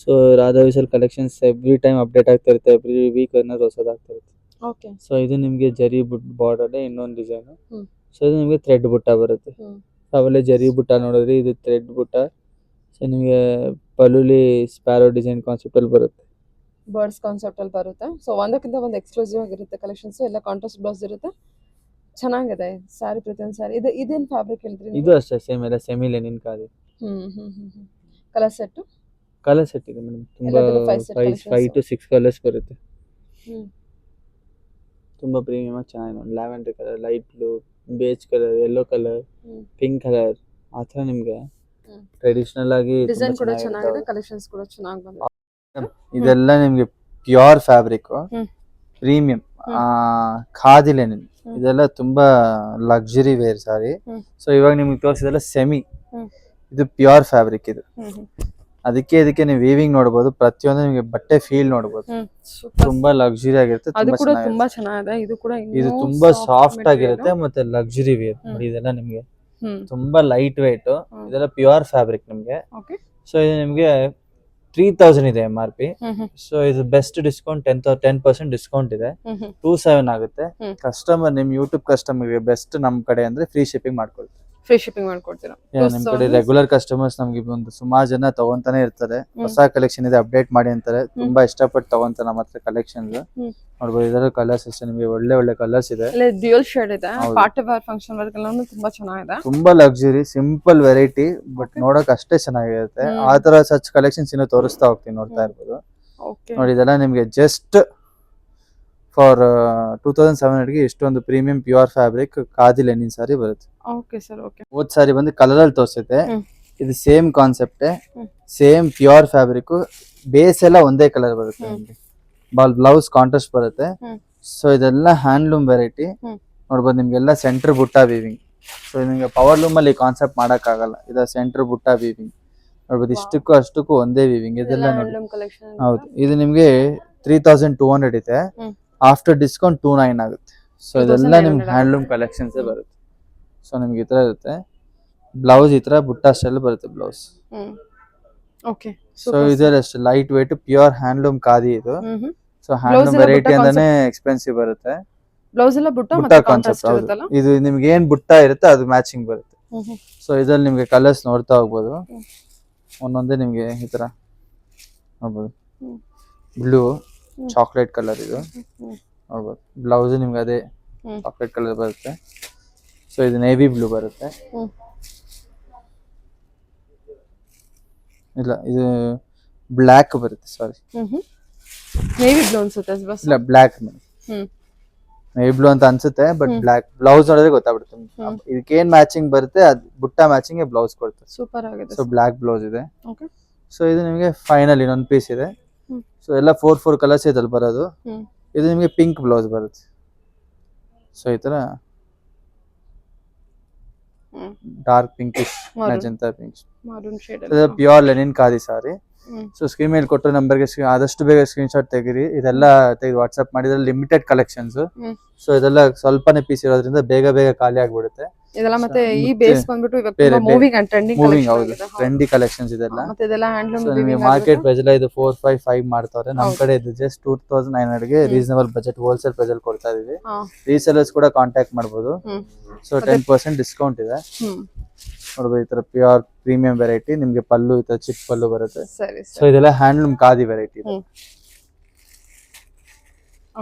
So Radha Vishal collections every time update ಆಗ್ತಾ ಇರುತ್ತೆ. ಎವ್ರಿ ವೀಕ್ ಅನ್ನೋದು ಹೊಸದಾಗ್ತಾ ಇರುತ್ತೆ.
ಓಕೆ.
ಸೊ ಇದು ನಿಮಗೆ ಜರಿ ಬಾರ್ಡರ್ ಇನ್ನೊಂದು ಡಿಸೈನು.
ಹ್ಮ್.
ಸೊ ಇದು ನಿಮಗೆ ಥ್ರೆಡ್ ಬುಟ್ಟ ಬರುತ್ತೆ. ಆಮೇಲೆ ಜರಿ ಬುಟ್ಟ ನೋಡಿದ್ರಿ, ಇದು ಥ್ರೆಡ್ ಬುಟ್ಟ. ಸೊ ನಿಮಗೆ ಪಲ್ಲುಲಿ ಸ್ಪ್ಯಾರೋ ಡಿಸೈನ್ ಕಾನ್ಸೆಪ್ಟ್ ಅಲ್ಲಿ ಬರುತ್ತೆ.
ಬರ್ಡ್ಸ್ ಕಾನ್ಸೆಪ್ಟ್ ಅಲ್ಲಿ ಬರುತ್ತೆ. ಸೊ ಒಂದಕ್ಕಿಂತ ಒಂದು ಎಕ್ಸ್ಕ್ಲೂಸಿವ್ ಆಗಿರುತ್ತೆ ಕಲೆಕ್ಷನ್ಸ್. ಎಲ್ಲ ಕಾಂಟ್ರಾಸ್ಟ್ ಬ್ಲೌಸ್ ಇರುತ್ತೆ. ಚೆನ್ನಾಗಿದೆ ಸ್ಯಾರಿ, ಪ್ರತಿಯೊಂದು ಸ್ಯಾರಿ. ಇದೇನು ಫ್ಯಾಬ್ರಿಕ್ ಹೇಳಿದ್ರಿ?
ಇದು ಅಷ್ಟೇ ಸೇಮ್, ಎಲ್ಲ semi Lenin khadi.
Colour set
ಇದೆ ಮೇಡಮ್,
ಎಲ್ಲದರಲ್ಲೂ
ತುಂಬಾ
5 set collections.
5 to 6 ಕಲರ್ಸ್ ಬರುತ್ತೆ.
ಹ್ಮ್.
ತುಂಬಾ ಪ್ರೀಮಿಯಮ್ ಆಗಿ ಚೆನ್ನಾಗಿದೆ ನೋಡಿ. Lavender colour, light blue, beige colour, yellow colour,
hmm.
Pink colour, ಆ ಥರ ನಿಮಗೆ
ಹ್ಮ್.
ಟ್ರೆಡಿಷನಲ್ ಆಗಿ
ಡಿಸೈನ್ ಕೂಡ ಚೆನ್ನಾಗಿದೆ, ಕಲೆಕ್ಷನ್ಸ್ ಕೂಡ ಚೆನ್ನಾಗಿ ಬಂದಿದೆ.
ಇದೆಲ್ಲ ನಿಮಗೆ ಪ್ಯೂರ್ ಫ್ಯಾಬ್ರಿಕ್,
ಹ್ಮ್.
ಪ್ರೀಮಿಯಂ
ಹ್ಮ್.
ಖಾದಿ ಲೆನಿನ್.
ಹ್ಮ್.
ಇದೆಲ್ಲ ತುಂಬಾ ಲಕ್ಸುರಿ ವೇರ್ ಸಾರಿ.
ಹ್ಮ್.
ಸೊ ಇವಾಗ ನಿಮ್ಗೆ ತೋರಿಸಿದೆಲ್ಲ ಸೆಮಿ,
ಹ್ಮ್.
ಇದು ಪ್ಯೂರ್ ಫ್ಯಾಬ್ರಿಕ್. ಇದು
ಹ್ಮ್.
ಅದಕ್ಕೆ ನೀವು ವೀವಿಂಗ್ ನೋಡಬಹುದು, ಪ್ರತಿಯೊಂದು ನಿಮಗೆ ಬಟ್ಟೆ ಫೀಲ್ ನೋಡಬಹುದು. ತುಂಬಾ ಲಕ್ಸುರಿ ಆಗಿರುತ್ತೆ,
ಅದು
ತುಂಬಾ
ಕೂಡ
ಚೆನ್ನಾಗಿದೆ.
ತುಂಬಾ ಚೆನ್ನಾಗಿದೆ. ಇದು ಕೂಡ
ಇದು ತುಂಬಾ ಸಾಫ್ಟ್ ಆಗಿರುತ್ತೆ ಮತ್ತೆ ಲಕ್ಸುರಿ ವೇರ್ ನೋಡಿ. ಇದೆಲ್ಲ ನಿಮಗೆ ತುಂಬಾ ಲೈಟ್ ವೇಟ್, ಇದೆಲ್ಲ ಪ್ಯೂರ್ ಫ್ಯಾಬ್ರಿಕ್ ನಿಮಗೆ.
ಓಕೆ.
ಸೊ ಇದು ನಿಮಗೆ 3000 ಇದೆ MRP. ಸೊ ಇದು ಬೆಸ್ಟ್ ಡಿಸ್ಕೌಂಟ್ 10% ಡಿಸ್ಕೌಂಟ್ ಇದೆ. 27 ಆಗುತ್ತೆ. ಕಸ್ಟಮರ್ ನಿಮ್ ಯೂಟ್ಯೂಬ್ ಕಸ್ಟಮರ್ಗೆ ಬೆಸ್ಟ್ ನಮ್ ಕಡೆ ಅಂದ್ರೆ ಫ್ರೀ ಶಿಪ್ಪಿಂಗ್ ಮಾಡ್ಕೊಳ್ತೀವಿ.
ಫ್ರೀ ಶಿಪ್ಪಿಂಗ್ ಮಾಡ್ಕೊಡ್ತೀರಾ?
ನಿಮ್ ಕಡೆ ರೆಗ್ಯುಲರ್ ಕಸ್ಟಮರ್ಸ್ ನಮ್ಗೆ ಒಂದು ಸುಮಾರು ಜನ ತಗೊಂತಾನೆ ಇರ್ತಾರೆ. ಹೊಸ ಕಲೆಕ್ಷನ್ ಇದೆ ಅಪ್ಡೇಟ್ ಮಾಡಿ ಅಂತಾರೆ. ತುಂಬಾ ಇಷ್ಟಪಟ್ಟು ತಗೊಂತಾರೆ ನಮ್ಮ ಹತ್ರ ಕಲೆಕ್ಷನ್ಸ್. ನೋಡ್ಬೋದು, ಇದರ ಕಲರ್ಸ್ ಅಷ್ಟೇ ನಿಮಗೆ ಒಳ್ಳೆ ಕಲರ್ಸ್ ಇದೆ.
ಡ್ಯೂಯಲ್ ಶೇಡ್ ಇದೆ. ಪಾರ್ಟಿ ವೇರ್ ಫಂಕ್ಷನ್ ವೇರ್ ಎಲ್ಲಾನು ತುಂಬಾ ಚೆನ್ನಾಗಿದೆ.
ತುಂಬಾ ಲಕ್ಸುರಿ ಸಿಂಪಲ್ ವೆರೈಟಿ, ಬಟ್ ನೋಡಕ್ ಅಷ್ಟೇ ಚೆನ್ನಾಗಿರುತ್ತೆ. ಆ ತರ ಸಚ್ ಕಲೆಕ್ಷನ್ಸ್ ಇನ್ನೂ ತೋರಿಸ್ತಾ ಹೋಗ್ತೀನಿ, ನೋಡ್ತಾ ಇರ್ಬೋದು. ನೋಡಿ, ಇದೆಲ್ಲ ನಿಮಗೆ ಜಸ್ಟ್ ಫಾರ್ 2700 ಗೆ ಇಷ್ಟೊಂದು premium pure fabric khadi linen sari ಬರುತ್ತೆ.
Okay sir. ಓಕೆ.
ಓದ್ ಸಾರಿ ಬಂದು ಕಲರ್ ಅಲ್ಲಿ ತೋರಿಸುತ್ತೆ. ಇದು same concept, same pure fabric, base ಎಲ್ಲ ಒಂದೇ ಕಲರ್ ಬರುತ್ತೆ ನಿಮಗೆ. ಬ್ಲೌಸ್ ಕಾಂಟ್ರಾಸ್ಟ್ ಬರುತ್ತೆ. ಸೊ ಇದೆಲ್ಲ ಹ್ಯಾಂಡ್ಲೂಮ್ ವೆರೈಟಿ. ನೋಡ್ಬೋದು, ನಿಮ್ಗೆಲ್ಲ ಸೆಂಟರ್ ಬುಟ್ಟ ವೀವಿಂಗ್. ಸೊ ನಿಮಗೆ ಪವರ್ ಲೂಮ್ ಅಲ್ಲಿ ಕಾನ್ಸೆಪ್ಟ್ ಮಾಡಕ್ ಆಗಲ್ಲ. ಇದು ಸೆಂಟರ್ ಬುಟ್ಟ ವೀವಿಂಗ್ ನೋಡ್ಬೋದು. ಇಷ್ಟಕ್ಕೂ ಅಷ್ಟಕ್ಕೂ ಒಂದೇ ವೀವಿಂಗ್. ಇದೆಲ್ಲ ನೋಡಿ. ಹೌದು, ಇದು ನಿಮ್ಗೆ 3200 ಇದೆ. ಆಫ್ಟರ್ ಡಿಸ್ಕೌಂಟ್ 29 ಆಗುತ್ತೆ. ಸೊ ಇದೆಲ್ಲ ನಿಮ್ಗೆ ಹ್ಯಾಂಡ್ಲೂಮ್ ಕಲೆಕ್ಷನ್ಸ್ ಬರುತ್ತೆ. ಸೊ ನಿಮ್ಗೆ ಈ ತರ ಇರುತ್ತೆ. ಬ್ಲೌಸ್ ಈ ತರ ಬುಟ್ಟ ಸ್ಟೈಲ್ ಬರುತ್ತೆ ಬ್ಲೌಸ್.
ಓಕೆ.
ಸೊ ಇದೆಲ್ಲ ಅಷ್ಟೇ light weight pure handloom khadi ಇದು. ಸೊ ಹ್ಯಾಂಡ್ಲೂಮ್ ವೆರೈಟಿ ಅಂತಾನೆ ಎಕ್ಸ್ಪೆನ್ಸಿವ್ ಬರುತ್ತೆ.
ಬ್ಲೌಸ್ ಎಲ್ಲ ಬುಟ್ಟ
ಕಾನ್ಸೆಪ್ಟ್. ಹೌದು, ಇದು ನಿಮ್ಗೆ ಏನ್ ಬುಟ್ಟ ಇರುತ್ತೆ ಅದು ಮ್ಯಾಚಿಂಗ್ ಬರುತ್ತೆ. ಸೊ ಇದ್ರಲ್ಲಿ ನಿಮ್ಗೆ ಕಲರ್ಸ್ ನೋಡ್ತಾ ಹೋಗ್ಬೋದು. ಒಂದೊಂದೇ ನಿಮ್ಗೆ ಈ ತರ ನೋಡ್ಬೋದು. ಬ್ಲೂ, ಚಾಕ್ಲೇಟ್ ಕಲರ್ ಇದು ನೋಡ್ಬೋದು. ಬ್ಲೌಸ್ ನಿಮ್ಗೆ ಅದೇ ಚಾಕ್ಲೇಟ್ ಕಲರ್ ಬರುತ್ತೆ. ಸೊ ಇದು ನೇವಿ ಬ್ಲೂ ಬರುತ್ತೆ. ಇಲ್ಲ ಇದು ಬ್ಲ್ಯಾಕ್ ಬರುತ್ತೆ, ಸಾರಿ
ನೇವಿ ಬ್ಲೂ ಅನ್ಸುತ್ತೆ ಬಸ್.
ಇಲ್ಲ ಬ್ಲ್ಯಾಕ್, ನೇವಿ ಬ್ಲೂ ಅಂತ ಅನ್ಸುತ್ತೆ, ಬಟ್ ಬ್ಲ್ಯಾಕ್. ಬ್ಲೌಸ್ ನೋಡಿದ್ರೆ ಗೊತ್ತಾಗ್ಬಿಡುತ್ತೆ. ಇದಕ್ಕೆ ಏನ್ ಮ್ಯಾಚಿಂಗ್ ಬರುತ್ತೆ ಅದು ಬುಟ್ಟ ಮ್ಯಾಚಿಂಗ್ ಬ್ಲೌಸ್ ಕೊಡ್ತಾರೆ.
ಸೂಪರ್ ಆಗಿದೆ.
ಸೊ ಬ್ಲ್ಯಾಕ್ ಬ್ಲೌಸ್ ಇದೆ.
ಓಕೆ.
ಸೊ ಇದು ನಿಮಗೆ ಫೈನಲ್ ಇನ್ನೊಂದು ಪೀಸ್ ಇದೆ. ಸೊ ಎಲ್ಲ 4 ಕಲರ್ಸ್ ಇದಲ್ಲಿ ಬರೋದು. ಇದು ನಿಮಗೆ ಪಿಂಕ್ ಬ್ಲೌಸ್ ಬರುತ್ತೆ. ಸೊ ಈ ತರ dark pinkish, magenta pink,
maroon shade
pure linen khadi sari. So screen ಮೇಲೆ ಕೊಟ್ಟರೆ ನಂಬರ್ಗೆ ಆದಷ್ಟು ಬೇಗ ಸ್ಕ್ರೀನ್ ಶಾಟ್ ತೆಗೀರಿ. ಇದೆಲ್ಲ ತೆಗೆದು ವಾಟ್ಸ್ಆಪ್ ಮಾಡಿದ್ರೆ ಲಿಮಿಟೆಡ್ ಕಲೆಕ್ಷನ್ಸ್. ಸೊ ಇದೆಲ್ಲ ಸ್ವಲ್ಪನೇ ಪೀಸ್ ಇರೋದ್ರಿಂದ ಬೇಗ ಬೇಗ ಖಾಲಿ ಆಗ್ಬಿಡುತ್ತೆ.
ಇದೆಲ್ಲ ಮತ್ತೆ ಈ ಬೇಸ್ ಬಂದ್ಬಿಟ್ಟು ಇವಾಗ ತುಂಬಾ ಮೂವಿಂಗ್ ಅಂಡ್ ಟ್ರೆಂಡಿಂಗ್
ಮೂವಿಂಗ್, ಹೌದು ಟ್ರೆಂಡಿ ಕಲೆಕ್ಷನ್ಸ್ ಇದೆಲ್ಲ.
ಮತ್ತೆ ಇದೆಲ್ಲ ಹ್ಯಾಂಡ್ಲೂಮ್
ನಿಮಗೆ ಮಾರ್ಕೆಟ್ ಪ್ರೈಸ್ ಎಲ್ಲ ಇದು 4-5 ಮಾಡ್ತಾರೆ. ನಮ್ ಕಡೆ ಇದು ಜಸ್ಟ್ 2900 ಗೆ ರೀಸನಬಲ್ ಬಜೆಟ್ ಹೋಲ್ಸೇಲ್ ಪ್ರೈಸ್ ಅಲ್ಲಿ ಕೊಡ್ತಾ ಇದೀವಿ. ರೀಸೆಲರ್ಸ್ ಕೂಡ ಕಾಂಟ್ಯಾಕ್ಟ್ ಮಾಡಬಹುದು. ಸೊ 10% ಡಿಸ್ಕೌಂಟ್ ಇದೆ. ನೋಡ್ಬೋದು ಈ ತರ ಪ್ಯೂರ್ ಪ್ರೀಮಿಯಂ ವೆರೈಟಿ. ನಿಮ್ಗೆ ಪಲ್ಲು ಈ ತರ ಚಿಪ್ ಪಲ್ಲು ಬರುತ್ತೆ. ಸೊ ಇದೆಲ್ಲ ಹ್ಯಾಂಡ್ಲೂಮ್ ಖಾದಿ ವೆರೈಟಿ ಇದೆ.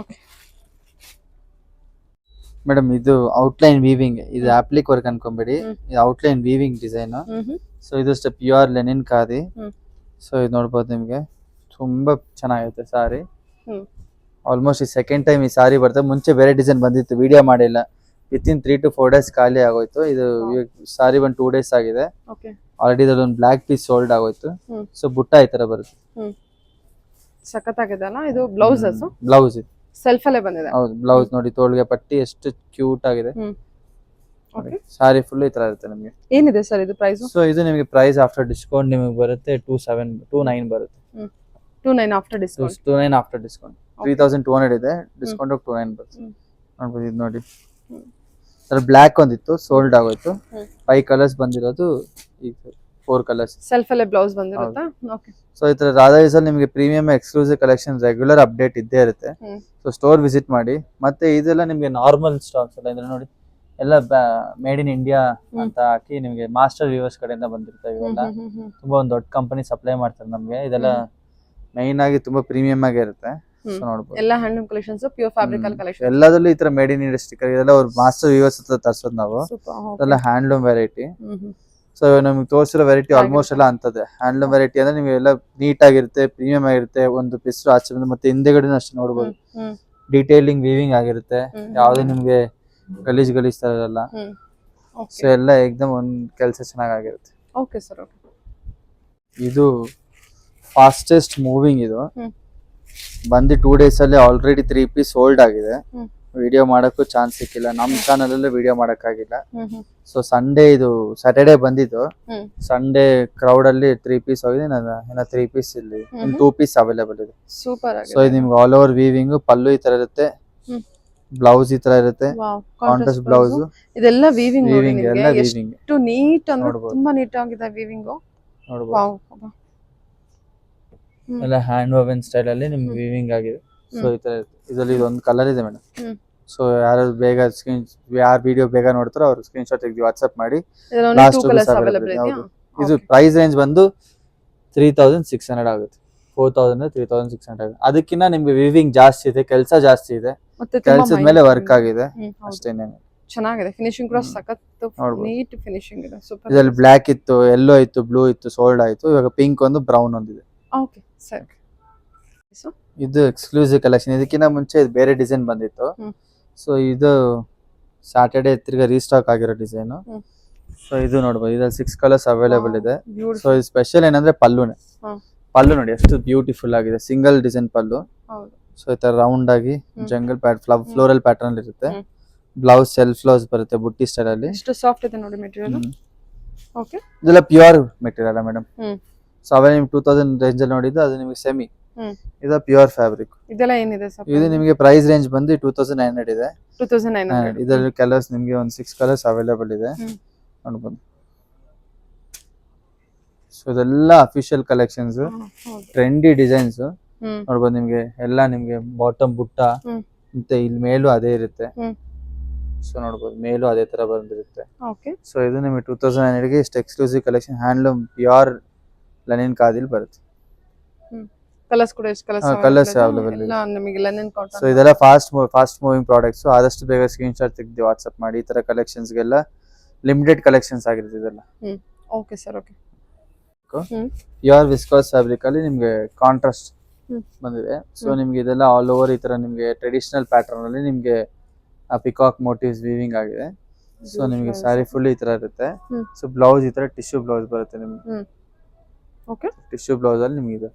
ಮೇಡಮ್ ಇದು ಔಟ್ಲೈನ್ ವೀವಿಂಗ್, ಇದು ಅಪ್ಲಿಕ್ ವರ್ಕ್ ಅನ್ಕೊಂಬೇಡಿ, ಇದು ಔಟ್ಲೈನ್ ವೀವಿಂಗ್ ಡಿಸೈನ್. ಸೊ ಇದು ಅಷ್ಟೇ ಪ್ಯೂರ್ ಲೆನಿನ್ ಖಾದಿ. ಸೊ ಇದು ನೋಡ್ಬೋದು ನಿಮ್ಗೆ ತುಂಬಾ ಚೆನ್ನಾಗೈತೆ ಸಾರಿ. ಆಲ್ಮೋಸ್ಟ್ ಈ ಸೆಕೆಂಡ್ ಟೈಮ್ ಈ ಸಾರಿ ಬರ್ತದೆ. ಮುಂಚೆ ಬೇರೆ ಡಿಸೈನ್ ಬಂದಿತ್ತು, ವಿಡಿಯೋ ಮಾಡಿಲ್ಲ. ವಿತಿನ್ 3 to 4 days ಖಾಲಿ ಆಗೋಯ್ತು. ಇದು ಸಾರಿ 2 days ಆಗಿದೆ. ಆಲ್ರೆಡಿ ಇದ್ರಲ್ಲಿ ಒಂದು ಬ್ಲಾಕ್ ಪೀಸ್ ಸೋಲ್ಡ್ ಆಗೋಯ್ತು. ಸೊ ಬುಟ್ಟ ಈ ತರ ಬರುತ್ತೆ.
ಸಖತ್ತಾಗಿದೆ ಅಲ್ಲ ಇದು. ಬ್ಲೌಸ್
ಬ್ಲೌಸ್ ಇದು
ಸೆಲ್ಫ್ ಅಲ್ಲೇ ಬಂದಿದೆ.
ಹೌದು, ಬ್ಲೌಸ್ ನೋಡಿ ತೋಳ್ಗೆ ಪಟ್ಟಿ ಎಷ್ಟು ಕ್ಯೂಟ್ ಆಗಿದೆ. ಸಾರಿ ಫುಲ್ ಈ ತರ ಇರುತ್ತೆ ನಿಮಗೆ.
ಏನಿದೆ ಸರ್ ಇದು ಪ್ರೈಸ್?
ಸೊ ಇದು ನಿಮಗೆ ಪ್ರೈಸ್ ಆಫ್ಟರ್ ಡಿಸ್ಕೌಂಟ್ ನಿಮಗೆ ಬರುತ್ತೆ 29 ಬರುತ್ತೆ.
29 ಆಫ್ಟರ್ ಡಿಸ್ಕೌಂಟ್.
29 ಆಫ್ಟರ್ ಡಿಸ್ಕೌಂಟ್ 3200 ಇದೆ. ಡಿಸ್ಕೌಂಟ್ 29 ಬರುತ್ತೆ. ನೋಡ್ಬೋದು ಇದು ನೋಡಿ. ಬ್ಲ್ಯಾಕ್ ಒಂದಿತ್ತು, ಸೋಲ್ಡ್ ಆಗೋಯ್ತು. 5 ಕಲರ್ಸ್ ಬಂದಿರೋದು, ಈಗ 4 ಕಲರ್ಸ್.
ಸೆಲ್ಫ್ ಅಲ್ಲೇ ಬ್ಲೌಸ್ ಬಂದಿರುತ್ತಾ? ಓಕೆ.
ಸೊ ಈ ತರ ರಾಧಾ ಅಲ್ಲಿ ನಿಮಗೆ premium exclusive collection regular update ಇದ್ದೇ ಇರುತ್ತೆ. ಸೊ ಸ್ಟೋರ್ ವಿಸಿಟ್ ಮಾಡಿ. ಮತ್ತೆ ಇದೆಲ್ಲ ನಿಮಗೆ ನಾರ್ಮಲ್ ಸ್ಟಾಕ್ಸ್ ಎಲ್ಲ ಇದ್ರೆ ನೋಡಿ, ಎಲ್ಲ ಮೇಡ್ ಇನ್ ಇಂಡಿಯಾ ಅಂತ ಹಾಕಿ ನಿಮಗೆ ಮಾಸ್ಟರ್ ವ್ಯೂವರ್ಸ್ ಕಡೆಯಿಂದ ಬಂದಿರ್ತವೆ. ಇವೆಲ್ಲ ತುಂಬಾ ಒಂದು ದೊಡ್ಡ ಕಂಪನಿ ಸಪ್ಲೈ ಮಾಡ್ತಾರೆ ನಮಗೆ. ಇದೆಲ್ಲ ಮೈನ್ ಆಗಿ ತುಂಬಾ ಪ್ರೀಮಿಯಂ ಆಗಿ ಇರುತ್ತೆ. ಸೊ ನೋಡಬಹುದು
ಎಲ್ಲ ಹ್ಯಾಂಡ್ಲೂಮ್ ಕಲೆಕ್ಷನ್ಸ್, ಪ್ಯೂರ್ ಫ್ಯಾಬ್ರಿಕಲ್ ಕಲೆಕ್ಷನ್,
ಎಲ್ಲದಲ್ಲೂ ಈ ತರ ಮೇಡ್ ಇನ್ ಇಂಡಿಯಾ ಸ್ಟಿಕರ್. ಇದೆಲ್ಲ ಅವ್ರ ಮಾಸ್ಟರ್ ವ್ಯೂವರ್ಸ್ ಹತ್ರ ತರ್ಸೋದು ನಾವು. ಇದೆಲ್ಲ ಹ್ಯಾಂಡ್ಲೂಮ್ ವೆರೈಟಿ. ಸೊ ನಮ್ಗೆ ತೋರಿಸಿರೋ ವೆರೈಟಿ ಆಲ್ಮೋಸ್ಟ್ ಎಲ್ಲ ಅಂತದೆ. ಹ್ಯಾಂಡ್ಲೂಮ್ ವೆರೈಟಿ ಅಂದ್ರೆ ನಿಮಗೆ ಎಲ್ಲ ನೀಟ್ ಆಗಿರುತ್ತೆ, ಪ್ರೀಮಿಯಂ ಆಗಿರುತ್ತೆ. ಒಂದು ಪಿಸ್ರು ಆಚೆ ಮತ್ತೆ ಹಿಂದೆಗಡೆ ಅಷ್ಟೇ ನೋಡಬಹುದು. ಡೀಟೇಲಿಂಗ್ ವೀವಿಂಗ್ ಆಗಿರುತ್ತೆ. ಯಾವ್ದು ನಿಮ್ಗೆ ಗಲೀಜ್ ತರ ಇರಲ್ಲ. ಸೊ ಎಲ್ಲ ಏಕ್ದಮ್ ಒಂದ್ ಕೆಲಸ ಚೆನ್ನಾಗಿರುತ್ತೆ.
Okay sir. ಓಕೆ.
ಇದು ಫಾಸ್ಟೆಸ್ಟ್ ಮೂವಿಂಗ್. ಇದು ಬಂದು 2 days ಅಲ್ಲಿ ಆಲ್ರೆಡಿ 3 ಪೀಸ್ ಸೋಲ್ಡ್ ಆಗಿದೆ. ವಿಡಿಯೋ ಮಾಡಕ್ಕೂ ಚಾನ್ಸ್ ಸಿಕ್ಕಿಲ್ಲ. ನಮ್ ಚಾನಲ್ ಅಲ್ಲೂ ವಿಡಿಯೋ ಮಾಡಕ್ಕಾಗಿಲ್ಲ. ಸೊ ಸಂಡೇ, ಇದು ಸ್ಯಾಟರ್ಡೇ ಬಂದಿದ್ದು. ಸಂಡೇ ಕ್ರೌಡ್ ಅಲ್ಲಿ 3 ಪೀಸ್ ಹೋಗಿದೆ. ಇನ್ನ 3 ಪೀಸ್ ಇಲ್ಲಿ 2 ಪೀಸ್ ಅವೈಲೇಬಲ್ ಇದೆ.
ಸೂಪರ್.
ಸೊ ಇದು ನಿಮ್ಗೆ ಆಲ್ ಓವರ್ ವೀವಿಂಗ್, ಪಲ್ಲು ಈ ತರ ಇರುತ್ತೆ, ಬ್ಲೌಸ್ ಈ ತರ ಇರುತ್ತೆ, ಕಾಂಟ್ರಾಸ್ಟ್ ಬ್ಲೌಸ್.
ಇದೆಲ್ಲ ವೀವಿಂಗ್ ನೋಡಿ ನಿಮಗೆ
ಎಲ್ಲ ವೀವಿಂಗ್
ಎಷ್ಟು ನೀಟ್ ಅಂದ್ರೆ ತುಂಬಾ ನೀಟ್ ಆಗಿದೆ ವೀವಿಂಗ್.
ನೋಡಬಹುದು ಎಲ್ಲ ಹ್ಯಾಂಡ್ ವೋವೆನ್ ಸ್ಟೈಲ್ ಅಲ್ಲಿ ನಿಮ್ಗೆ ವೀವಿಂಗ್ ಆಗಿದೆ. ಸೊ ಈ ತರ ಇದರಲ್ಲಿ ಇದೊಂದು ಕಲರ್ ಇದೆ ಮೇಡಮ್. ಸೊ ಯಾರು ಬೇಗ ಯಾರು ವಿಡಿಯೋ ಬೇಗ ನೋಡ್ತಾರೋ ಅವ್ರು ಸ್ಕ್ರೀನ್ ಶಾಟ್ ತೆಗೆದು ವಾಟ್ಸ್ಆಪ್ ಮಾಡಿ. ಇದು ಪ್ರೈಸ್ ರೇಂಜ್ ಬಂದು 3600 ಆಗುತ್ತೆ. 4000 3600 ಆಗುತ್ತೆ. ಅದಕ್ಕಿಂತ ನಿಮ್ಗೆ ವೀವಿಂಗ್ ಜಾಸ್ತಿ ಇದೆ, ಕೆಲಸ ಜಾಸ್ತಿ ಇದೆ, ಕೆಲಸದ ಮೇಲೆ ವರ್ಕ್ ಆಗಿದೆ ಅಷ್ಟೇನೇನೆ.
ಚೆನ್ನಾಗಿದೆ. ಫಿನಿಶಿಂಗ್ ಕೂಡ ಸಖತ್ ನೀಟ್ ಫಿನಿಶಿಂಗ್ ಇದೆ. ಸೂಪರ್.
ಇದರಲ್ಲಿ ಬ್ಲಾಕ್ ಇತ್ತು, ಯೆಲ್ಲೋ ಇತ್ತು, ಬ್ಲೂ ಇತ್ತು, ಸೋಲ್ಡ್ ಆಯ್ತು. ಇವಾಗ ಪಿಂಕ್ ಒಂದು, ಬ್ರೌನ್ ಒಂದಿದೆ.
Okay sir.
ಇದು ಎಕ್ಸ್ಕ್ಲೂಸಿವ್ ಕಲೆಕ್ಷನ್. ಇದಕ್ಕಿಂತ ಮುಂಚೆ ಇದು ಬೇರೆ ಡಿಸೈನ್ ಬಂದಿತ್ತು. ಸೊ ಇದು ಸ್ಯಾಟರ್ಡೇ ತಿರ್ಗಾ ರೀಸ್ಟಾಕ್ ಆಗಿರೋ ಡಿಸೈನ್. ಸೊ ಇದು ನೋಡ್ಬೋದು, ಇದ್ರಲ್ಲಿ 6 ಕಲರ್ಸ್ ಅವೈಲೇಬಲ್ ಇದೆ. ಸೊ ಇದು ಸ್ಪೆಷಲ್ ಏನಂದ್ರೆ ಪಲ್ಲುನೇ. ಪಲ್ಲು ನೋಡಿ ಎಷ್ಟು ಬ್ಯೂಟಿಫುಲ್ ಆಗಿದೆ, ಸಿಂಗಲ್ ಡಿಸೈನ್ ಪಲ್ಲು. ಸೊ ಈ ತರ ರೌಂಡ್ ಆಗಿ ಜಂಗಲ್ ಫ್ಲೋರಲ್ ಪ್ಯಾಟರ್ನ್ ಇರುತ್ತೆ. ಬ್ಲೌಸ್ ಸೆಲ್ಫ್ ಬ್ಲೌಸ್ ಬರುತ್ತೆ ಬುಟ್ಟಿ ಸ್ಟೈಲ್ ಅಲ್ಲಿ.
ಎಷ್ಟು ಸಾಫ್ಟ್ ಇದೆ ನೋಡಿ ಮೆಟೀರಿಯಲ್. ಓಕೆ.
ಇದೆಲ್ಲ ಪ್ಯೂರ್ ಮೆಟೀರಿಯಲ್ ಮೇಡಮ್. ಸೊ ಅವೇ ನಿಮ್ಗೆ 2000 ರೇಂಜ್ ಅಲ್ಲಿ ನೋಡಿದ್ದು, ಅದು ನಿಮಗೆ ಸೆಮಿ. ಇದು ಪ್ಯೂರ್ ಫ್ಯಾಬ್ರಿಕ್.
ಇದೆಲ್ಲ ಏನಿದೆ ಸರ್? ಇದು
ನಿಮಗೆ ಪ್ರೈಸ್ ರೇಂಜ್ ಬಂದು 2900 ಇದೆ.
2900.
ಇದರಲ್ಲಿ ಕಲರ್ಸ್ ನಿಮಗೆ ಒಂದು 6 ಕಲರ್ಸ್ ಅವೈಲೇಬಲ್ ಇದೆ. ನೋಡಬಹುದು. ಸೊ ಇದೆಲ್ಲ ಅಫಿಷಿಯಲ್ ಕಲೆಕ್ಷನ್ಸ್, ಟ್ರೆಂಡಿ ಡಿಸೈನ್ಸ್. ನೋಡಬಹುದು ನಿಮ್ಗೆ ಎಲ್ಲ ನಿಮ್ಗೆ ಬಾಟಮ್ ಬುಟ್ಟ ಮತ್ತೆ ಇಲ್ಲಿ ಮೇಲೂ ಅದೇ ಇರುತ್ತೆ. ಸೊ ನೋಡ್ಬೋದು ಮೇಲೂ ಅದೇ ತರ ಬಂದಿರುತ್ತೆ.
ಓಕೆ.
ಸೊ ಇದು ನಿಮಗೆ 2009ಗೆ ಇಷ್ಟು exclusive collection handloom pure linen ಖಾದಿಲ್ ಬರುತ್ತೆ.
ಕಲರ್ಸ್ ಕೂಡ ಎಷ್ಟು ಕಲರ್ಸ್
ಕಲರ್ಸ್ ಅವೈಲೇಬಲ್
ಎಲ್ಲ ನಿಮಗೆ ಲೆನಿನ್
ಸೊ
ಕಾಟನ್.
ಇದೆಲ್ಲ ಫಾಸ್ಟ್ ಮೂವಿಂಗ್ ಪ್ರಾಡಕ್ಟ್ಸ್. ಆದಷ್ಟು ಬೇಗ ಸ್ಕ್ರೀನ್ ಶಾಟ್ ತೆಗೆದು ವಾಟ್ಸ್ಆಪ್ ಮಾಡಿ. ಈ ತರ ಕಲೆಕ್ಷನ್ಸ್ಗೆಲ್ಲ ಲಿಮಿಟೆಡ್ ಕಲೆಕ್ಷನ್ಸ್ ಆಗಿರುತ್ತೆ ಇದೆಲ್ಲ.
Okay sir. Okay.
Pure viscose fabric ಅಲ್ಲಿ ನಿಮ್ಗೆ ಕಾಂಟ್ರಾಸ್ಟ್
ಹ್ಮ್.
ಬಂದಿದೆ. ಸೊ ನಿಮ್ಗೆ ಇದೆಲ್ಲ ಆಲ್ ಓವರ್ ಈ ತರ ನಿಮ್ಗೆ ಟ್ರೆಡಿಷನಲ್ ಪ್ಯಾಟರ್ನ್ ಅಲ್ಲಿ ನಿಮ್ಗೆ ಪಿಕಾಕ್ ಮೋಟಿವ್ಸ್ ವೀವಿಂಗ್ ಆಗಿದೆ. ಸೊ ನಿಮ್ಗೆ ಸ್ಯಾರಿ ಫುಲ್ ಈ ತರ ಇರುತ್ತೆ.
ಹ್ಮ್.
ಸೊ ಬ್ಲೌಸ್ ಈ ತರ ಟಿಶ್ಯೂ ಬ್ಲೌಸ್ ಬರುತ್ತೆ ನಿಮ್ಗೆ.
ಓಕೆ.
ಟಿಶ್ಯೂ ಬ್ಲೌಸ್ ಅಲ್ಲಿ ನಿಮ್ಗೆ ಇದೆ.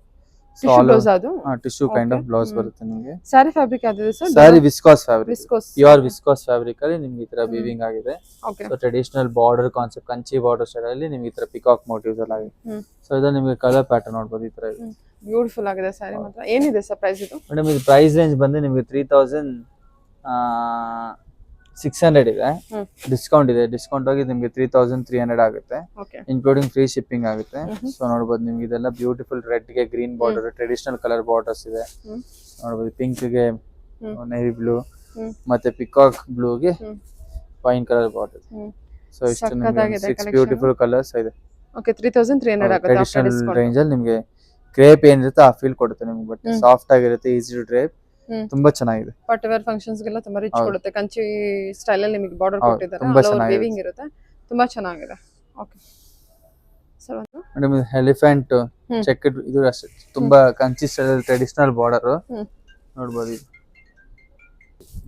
ಟಿಶ್ಯೂ ಬ್ಲೌಸ್ ಅದು.
Tissue kind of
Okay.
Blouse ಬರುತ್ತೆ ನಿಮ್ಗೆ.
ಸ್ಯಾರಿ ಫ್ಯಾಬ್ರಿಕ್ ಯಾವ್ದಿದೆ sir?
Sari viscose fabric,
viscose.
Pure viscose fabric ಅಲ್ಲಿ ನಿಮ್ಗೆ ಈ ತರ ವೀವಿಂಗ್ ಆಗಿದೆ.
Okay.
So traditional border concept Kanchi border style ಅಲ್ಲಿ ನಿಮ್ಗೆ ಈ ತರ ಪಿಕಾಕ್ ಮೋಟಿವ್ಸ್ ಎಲ್ಲ ಆಗಿದೆ.
ಹ್ಮ್.
ಸೊ ಇದು ನಿಮ್ಗೆ ಕಲರ್ ಪ್ಯಾಟರ್ನ್ ನೋಡ್ಬೋದು ಈ ತರ ಇದೆ.
ಬ್ಯೂಟಿಫುಲ್ ಆಗಿದೆ ಸ್ಯಾರಿ ಮಾತ್ರ. ಏನಿದೆ ಸರ್ ಪ್ರೈಸ್ ಇದು?
ಮೇಡಮ್ ಇದು ಪ್ರೈಸ್ ರೇಂಜ್ ಬಂದು ನಿಮ್ಗೆ 3600 ಇದೆ.
ಹ್ಮ್.
ಡಿಸ್ಕೌಂಟ್ ಇದೆ. ಡಿಸ್ಕೌಂಟ್ ಆಗಿ ನಿಮ್ಗೆ 3300 ಆಗುತ್ತೆ,
ಓಕೆ.
ಇನ್ಕ್ಲೂಡಿಂಗ್ ಫ್ರೀ ಶಿಪ್ಪಿಂಗ್ ಆಗುತ್ತೆ.
ಮ್ಹೂ.
ಸೊ ನೋಡ್ಬೋದು ನಿಮ್ಗೆ ಇದೆಲ್ಲ ಬ್ಯೂಟಿಫುಲ್ ರೆಡ್ ಗೆ green border traditional colour borders ಇದೆ.
ಹ್ಮ್.
ನೋಡ್ಬೋದು ಪಿಂಕ್ ಗೆ
ಹ್ಮ್.
ನೇವಿ ಬ್ಲೂ
ಹ್ಮ್.
ಮತ್ತೆ ಪಿಕಾಕ್ ಬ್ಲೂ ಗೆ
hmm.
Wine colour border.
Hmm.
So ಇಷ್ಟು ನಿಮ್ಗೆ
ಸಖತ್ತಾಗಿದೆ
6
collection.
ಬ್ಯೂಟಿಫುಲ್ ಕಲರ್ಸ್ ಇದೆ.
ಓಕೆ. 3300 ಆಗುತ್ತೆ ಆಫ್ಟರ್
ಟ್ರೆಡಿಷನಲ್
ಡಿಸ್ಕೌಂಟ್.
ರೇಂಜ್ ಅಲ್ಲಿ ನಿಮ್ಗೆ ಕ್ರೇಪ್ ಏನಿರುತ್ತೆ ಆ ಫೀಲ್ ಕೊಡುತ್ತೆ ನಿಮ್ಗೆ. But
hmm.
ಸಾಫ್ಟ್ ಆಗಿರುತ್ತೆ, ಈಸಿ ಟು ಡ್ರೈಪ್,
ಹ್ಮ್.
ತುಂಬಾ ಚೆನ್ನಾಗಿದೆ.
ಪಟ್ ವೇರ್ ಫಂಕ್ಷನ್ಸ್ ಗೆಲ್ಲ ತುಂಬಾ ರಿಚ್
ಹೌದು.
ಕೊಡುತ್ತೆ. ಕಂಚಿ ಸ್ಟೈಲ್ ಅಲ್ಲಿ ನಿಮಗೆ ಬಾರ್ಡರ್
ಹೌದು,
ಕೊಟ್ಟಿದ್ದಾರೆ.
ತುಂಬಾ
ಆಲ್ ಓವರ್
ಚೆನ್ನಾಗಿದೆ.
ವೀವಿಂಗ್ ಇರುತ್ತೆ. ತುಂಬಾ ಚೆನ್ನಾಗಿದೆ. Okay sir. ಒಂದು
ಮೇಡಮ್ ಇದು ಎಲಿಫೆಂಟ್
ಹ್ಮ್.
ಚೆಕ್ ಇದು ಅಷ್ಟೇ ತುಂಬಾ ಕಂಚಿ ಸ್ಟೈಲ್ ಟ್ರೆಡಿಷನಲ್ ಬಾರ್ಡರ್
ಹ್ಮ್.
ನೋಡ್ಬೋದು. ಇದು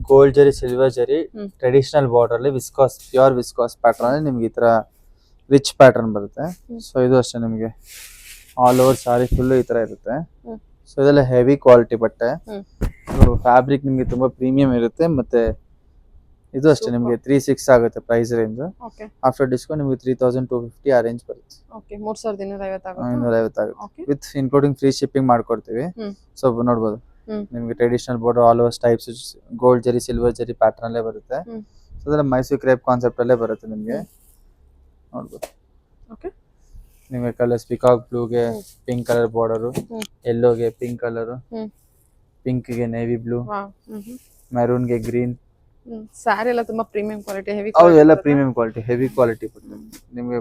ಗೋಲ್ಡ್ ಜರಿ ಸಿಲ್ವರ್ ಜರಿ
ಹ್ಮ್.
ಟ್ರೆಡಿಷನಲ್ ಬಾರ್ಡರ್ ಅಲ್ಲಿ ವಿಸ್ಕಾಸ್ ಪ್ಯೂರ್ ವಿಸ್ಕಾಸ್ ಪ್ಯಾಟರ್ನ್ ಅಲ್ಲಿ ನಿಮ್ಗೆ ಈ ತರ ರಿಚ್ ಪ್ಯಾಟರ್ನ್ ಬರುತ್ತೆ.
ಹ್ಮ್.
ಸೊ ಇದು ಅಷ್ಟೇ ನಿಮ್ಗೆ ಆಲ್ ಓವರ್ ಸಾರಿ ಫುಲ್ ಈ ತರ ಇರುತ್ತೆ.
ಹ್ಮ್.
ಸೊ ಇದೆಲ್ಲ ಹೆವಿ ಕ್ವಾಲಿಟಿ ಬಟ್ಟೆ.
ಹ್ಮ್.
ಫ್ಯಾಬ್ರಿಕ್ ನಿಮ್ಗೆ ತುಂಬಾ ಪ್ರೀಮಿಯಂ ಇರುತ್ತೆ. ಮತ್ತೆ ಇದು ಅಷ್ಟೇ
Super.
ನಿಮ್ಗೆ 36 ಆಗುತ್ತೆ price range.
Okay.
After discount ನಿಮ್ಗೆ 3250 ಆ ರೇಂಜ್ ಬರುತ್ತೆ.
ಓಕೆ. 3250 ಆಗುತ್ತೆ.
250 ಆಗುತ್ತೆ
okay.
With including free shipping ಮಾಡ್ಕೊಡ್ತೀವಿ.
ಹ್ಮ್.
ಸೊ ನೋಡ್ಬೋದು
ಹ್ಮ್.
ನಿಮ್ಗೆ traditional border all over types gold ಜರಿ ಸಿಲ್ವರ್ ಜರಿ ಪ್ಯಾಟರ್ನ್ ಅಲ್ಲೇ ಬರುತ್ತೆ.
ಹ್ಮ್.
ಸೊ ಅದೆಲ್ಲ ಮೈಸೂರು ಕ್ರೇಪ್ ಕಾನ್ಸೆಪ್ಟ್ ಅಲ್ಲೇ ಬರುತ್ತೆ ನಿಮ್ಗೆ. ನೋಡ್ಬೋದು
ಓಕೆ.
ನಿಮ್ಗೆ ಕಲರ್ಸ್ ಪಿಕಾಕ್ ಬ್ಲೂಗೆ
ಹ್ಮ್.
ಪಿಂಕ್ ಕಲರ್ ಬಾರ್ಡರ್,
ಹ್ಮ್.
ಯೆಲ್ಲೋಗೆ ಪಿಂಕ್ ಕಲರ್,
ಹ್ಮ್.
ಪಿಂಕ್ ಗೆ ನೇವಿ ಬ್ಲೂ,
ವಾವ್. ಹ್ಮ್.
ಮೆರೂನ್ ಗೆ ಗ್ರೀನ್.
ಸ್ಯಾರಿ ಎಲ್ಲ ತುಂಬಾ ಪ್ರೀಮಿಯಂ ಕ್ವಾಲಿಟಿ, ಹೆವಿ
ಅವು ಎಲ್ಲ ಪ್ರೀಮಿಯಂ ಕ್ವಾಲಿಟಿ ಹೆವಿ ಕ್ವಾಲಿಟಿ. ನಿಮ್ಗೆ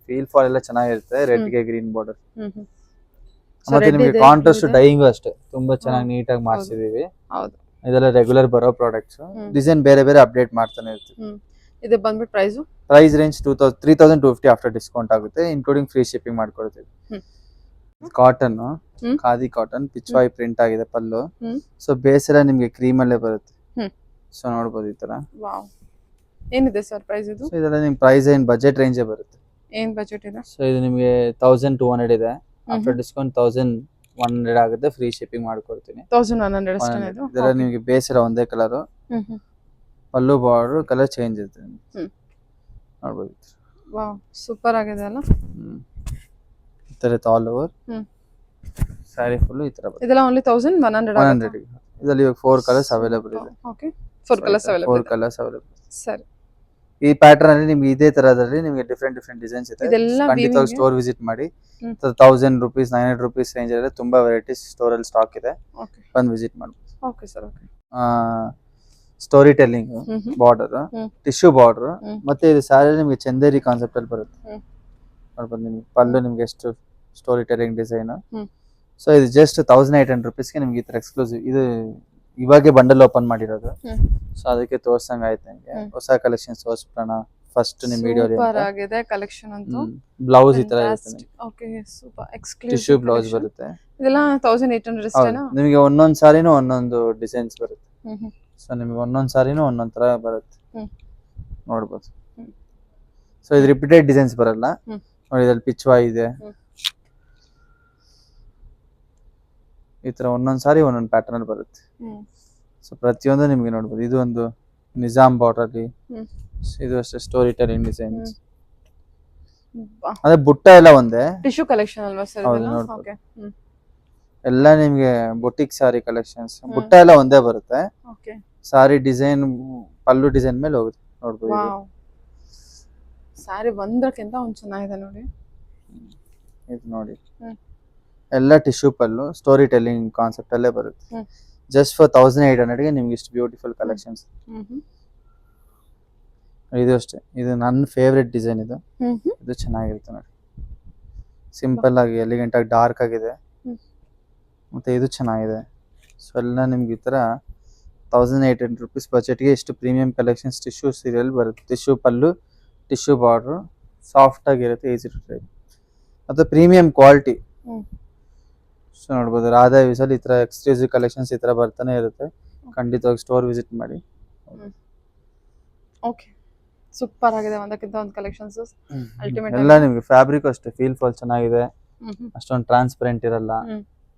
ಫೀಲ್ ಫಾಲ್ ಎಲ್ಲ ಚೆನ್ನಾಗಿರುತ್ತೆ. ರೆಡ್ ಗೆ ಗ್ರೀನ್ ಬಾರ್ಡರ್. ಮತ್ತೆ ನಿಮ್ಗೆ ಕಾಂಟ್ರಾಸ್ಟ್ ಡೈಯಿಂಗ್ ಅಷ್ಟೇ ತುಂಬಾ ಚೆನ್ನಾಗಿ ನೀಟಾಗಿ ಮಾಡ್ಸಿದೀವಿ.
ಹೌದು.
ಇದೆಲ್ಲ ರೆಗ್ಯುಲರ್ ಬರೋ ಪ್ರಾಡಕ್ಟ್ಸ್.
ಹ್ಮ್.
ಡಿಸೈನ್ ಬೇರೆ ಬೇರೆ ಅಪ್ಡೇಟ್ ಮಾಡ್ತಾನೆ ಇರ್ತೀವಿ.
ಇದು ಬಂದ್ಬಿಟ್ಟು price
price range 3250 after discount ಆಗುತ್ತೆ, ಇನ್ಕ್ಲೂಡಿಂಗ್ ಫ್ರೀ ಶಿಪ್ಪಿಂಗ್ ಮಾಡ್ಕೊಡ್ತೀವಿ.
ಹ್ಮ್.
ಕಾಟನ್
ಹ್ಮ್.
ಖಾದಿ ಕಾಟನ್ ಪಿಚ್ವಾಯಿ ಪ್ರಿಂಟ್ ಆಗಿದೆ ಪಲ್ಲು.
ಹ್ಮ್.
ಸೊ ಬೇಸ್ ಎಲ್ಲ ನಿಮ್ಗೆ ಕ್ರೀಮ್ ಅಲ್ಲೇ ಬರುತ್ತೆ.
ಹ್ಮ್.
ಸೊ ನೋಡ್ಬೋದು ಈ ತರ.
ವಾವ್. ಏನಿದೆ ಸರ್ ಪ್ರೈಸ್ ಇದು?
ಸೊ ಇದೆಲ್ಲ ನಿಮ್ ಪ್ರೈಸ್ ಏನ್ ಬಜೆಟ್ ರೇಂಜೇ ಬರುತ್ತೆ.
ಏನ್ ಬಜೆಟ್ ಇದೆ?
ಸೊ ಇದು ನಿಮ್ಗೆ 1200 ಇದೆ. ಆಫ್ಟರ್ ಡಿಸ್ಕೌಂಟ್ 1100 ಆಗುತ್ತೆ, ಫ್ರೀ ಶಿಪ್ಪಿಂಗ್ ಮಾಡ್ಕೊಡ್ತೀನಿ.
1100 ಅಷ್ಟೇನಾ ಇದು?
ಇದೆಲ್ಲ ನಿಮ್ಗೆ ಬೇಸ್ ಎಲ್ಲ ಒಂದೇ ಕಲರ್, ಪಲ್ಲು ಬಾರ್ಡರ್ ಕಲರ್ ಚೇಂಜ್ ಇರುತ್ತೆ. ನೋಡ್ಬೋದು.
ವಾವ್ ಸೂಪರ್ ಆಗಿದೆ ಅಲ್ಲ.
ಈ ತರ ಆಲ್ ಓವರ್ ಸ್ಯಾರಿ ಫುಲ್ ಈ ತರ ಬರುತ್ತೆ.
ಇದೆಲ್ಲ ಓನ್ಲಿ 1100 ಆಗುತ್ತೆ.
100 ಇದರಲ್ಲಿ ಇವಾಗ 4 ಕಲರ್ಸ್ ಅವೈಲೇಬಲ್ ಇದೆ.
ಓಕೆ. 4 ಕಲರ್ಸ್ ಅವೈಲೇಬಲ್
4
ಇದೆ.
Colours available.
ಸರಿ.
ಈ ಪ್ಯಾಟರ್ನ್ ಅಲ್ಲಿ ನಿಮ್ಗೆ ಇದೇ ತರದಲ್ಲಿ ನಿಮ್ಗೆ ಡಿಫ್ರೆಂಟ್ ಡಿಸೈನ್ಸ್ ಇದೆ.
ಇದೆಲ್ಲ
ಖಂಡಿತವಾಗಿ
weaving
ಸ್ಟೋರ್ ವಿಸಿಟ್ ಮಾಡಿ.
ಹ್ಮ್.
1000 ರೂಪೀಸ್ 900 ರೂಪೀಸ್ ರೇಂಜ್ ಅಲ್ಲಿ ತುಂಬಾ ವೆರೈಟೀಸ್ ಸ್ಟೋರ್ ಅಲ್ಲಿ ಸ್ಟಾಕ್ ಇದೆ.
ಓಕೆ.
ಬಂದು ವಿಸಿಟ್ ಮಾಡ್ಬೋದು.
Okay sir. Okay.
Story telling border,
hmm.
Tissue border,
hmm.
ಮತ್ತೆ ಇದು ಸ್ಯಾರಿ ನಿಮ್ಗೆ ಚಂದೇರಿ ಕಾನ್ಸೆಪ್ಟ್ ಅಲ್ಲಿ ಬರುತ್ತೆ.
ಹ್ಮ್.
ನೋಡ್ಬೋದು ನಿಮ್ಗೆ ಪಲ್ಲು ನಿಮ್ಗೆ ಎಷ್ಟು ಸ್ಟೋರಿ ಟೆಲ್ಲಿಂಗ್ ಡಿಸೈನ್.
ಹ್ಮ್.
ಸೊ ಇದು ಜಸ್ಟ್ 1800 ರೂಪೀಸ್ಗೆ ನಿಮ್ಗೆ ಈ ತರ ಎಕ್ಸ್ಕ್ಲೂಸಿವ್. ಇದು ಇವಾಗೆ ಬಂಡಲ್ ಓಪನ್ ಮಾಡಿರೋದು. ಸೊ ಅದಕ್ಕೆ ತೋರ್ಸಂಗ್ ಆಯ್ತು ನಿಮ್ಗೆ. ಹೊಸ ಕಲೆಕ್ಷನ್ ತೋರ್ಸ್ಬಿಡೋಣ ಫಸ್ಟ್ ನಿಮ್ ವಿಡಿಯೋಲಿ.
ಸೂಪರ್ ಆಗಿದೆ ಕಲೆಕ್ಷನ್ ಅಂತೂ.
ಬ್ಲೌಸ್ ಈ ತರ ಇರುತ್ತೆ.
Okay super exclusive
tissue blouse ಬರುತ್ತೆ.
ಇದೆಲ್ಲ 1800 ಅಷ್ಟೇನಾ?
ನಿಮಗೆ ಒಂದೊಂದ್ ಸಾರಿನೂ ಒಂದೊಂದು ಡಿಸೈನ್ಸ್ ಬರುತ್ತೆ.
ಹ್ಮ್.
ಸೊ ನಿಮಗೆ ಒಂದೊಂದ್ ಸಾರಿನೂ ಒಂದೊಂದ್ ತರ ಬರುತ್ತೆ.
ಹ್ಮ್.
ನೋಡ್ಬೋದು.
ಹ್ಮ್.
ಸೊ ಇದು ರಿಪೀಟೆಡ್ ಡಿಸೈನ್ಸ್ ಬರಲ್ಲ.
ಹ್ಮ್.
ನೋಡಿ ಇದ್ರಲ್ಲಿ ಪಿಚ್ವಾಯಿ ಇದೆ.
ಹ್ಮ್.
ಈ ತರ ಒಂದೊಂದ್ ಸಾರಿ ಒಂದೊಂದು ಪ್ಯಾಟರ್ನ್ ಅಲ್ಲಿ ಬರುತ್ತೆ. ಸೊ ಪ್ರತಿಯೊಂದು ನಿಮ್ಗೆ ನೋಡ್ಬೋದು. ಇದು ಒಂದು ನಿಜಾಮ್ ಬಾರ್ಡರ್ ಅಲ್ಲಿ. ಇದು ಅಷ್ಟೇ ಸ್ಟೋರಿ ಟೆಲ್ಲಿಂಗ್ ಡಿಸೈನ್ಸ್. ಅದೇ ಬುಟ್ಟ ಎಲ್ಲ ಒಂದೇ.
ಟಿಶ್ಯೂ ಕಲೆಕ್ಷನ್ ಅಲ್ವಾ ಸರ್
ಹೌದು,
ಇದೆಲ್ಲ?
ನೋಡ್ಬೋದು.
ಓಕೆ.
ಎಲ್ಲ ನಿಮ್ಗೆ ಬೊಟಿಕ್ ಸಾರಿ ಕಲೆಕ್ಷನ್ಸ್. ಬುಟ್ಟ ಎಲ್ಲ ಒಂದೇ ಬರುತ್ತೆ.
ಓಕೆ.
ಸಾರಿ ಡಿಸೈನ್ ಪಲ್ಲು ಡಿಸೈನ್ ಮೇಲೆ ಹೋಗುತ್ತೆ. ನೋಡ್ಬೋದು.
ವಾವ್. ಸಾರಿ ಒಂದಕ್ಕಿಂತ ಒಂದು ಚೆನ್ನಾಗಿದೆ ನೋಡಿ.
ಇದು ನೋಡಿ. ಎಲ್ಲ ಟಿಶ್ಯೂ ಪಲ್ಲು ಸ್ಟೋರಿ ಟೆಲ್ಲಿಂಗ್ ಕಾನ್ಸೆಪ್ಟ್ ಅಲ್ಲೇ ಬರುತ್ತೆ. ಜಸ್ಟ್ ಫಾರ್ 1800 ಗೆ ನಿಮ್ಗೆ ಇಷ್ಟು ಬ್ಯೂಟಿಫುಲ್ ಕಲೆಕ್ಷನ್ಸ್. ಇದು ಅಷ್ಟೇ, ಇದು ನನ್ನ ಫೇವ್ರೆಟ್ ಡಿಸೈನ್ ಇದು.
ಹ್ಮ್ ಹ್ಮ್
ಇದು ಚೆನ್ನಾಗಿರುತ್ತೆ ನೋಡಿ, ಸಿಂಪಲ್ ಆಗಿ ಎಲಿಗೆಂಟ್ ಆಗಿ ಡಾರ್ಕ್ ಆಗಿದೆ.
ಹ್ಮ್.
ಮತ್ತೆ ಇದು ಚೆನ್ನಾಗಿದೆ. ಸೊ ಎಲ್ಲ ನಿಮ್ಗೆ ಈ ಥರ 1800 rupees ಬಜೆಟ್ಗೆ ಇಷ್ಟು ಪ್ರೀಮಿಯಂ ಕಲೆಕ್ಷನ್ಸ್ ಟಿಶ್ಯೂ ಸೀರಿಯಲ್ ಬರುತ್ತೆ. ಟಿಶ್ಯೂ ಪಲ್ಲು, ಟಿಶ್ಯೂ ಬಾರ್ಡ್ರು, ಸಾಫ್ಟ್ ಆಗಿರುತ್ತೆ, ಈಸಿ ಟು ಟ್ರೈ, ಮತ್ತು ಪ್ರೀಮಿಯಂ ಕ್ವಾಲಿಟಿ.
ಹ್ಮ್.
ಸೊ ನೋಡ್ಬೋದು ರಾಧಾ ಯೂಸಲ್ಲಿ ಈ ಥರ ಎಕ್ಸ್ಕ್ಲೂಸಿವ್ ಕಲೆಕ್ಷನ್ಸ್ ಈ ಥರ ಬರ್ತಾನೆ ಇರುತ್ತೆ. ಖಂಡಿತವಾಗಿ ಸ್ಟೋರ್ ವಿಸಿಟ್ ಮಾಡಿ.
ಓಕೆ, ಸೂಪರ್ ಆಗಿದೆ, ಒಂದಕ್ಕಿಂತ ಒಂದು ಕಲೆಕ್ಷನ್ಸ್ ಅಲ್ಟಿಮೇಟ್
ಎಲ್ಲ ನಿಮ್ಗೆ ಫ್ಯಾಬ್ರಿಕ್ ಅಷ್ಟೇ ಫೀಲ್ ಫಾಲ್ ಚೆನ್ನಾಗಿದೆ,
ಹ್ಮ್ ಹ್ಮ್
ಅಷ್ಟೊಂದು ಟ್ರಾನ್ಸ್ಪರೆಂಟ್ ಇರಲ್ಲ.
ಹ್ಮ್.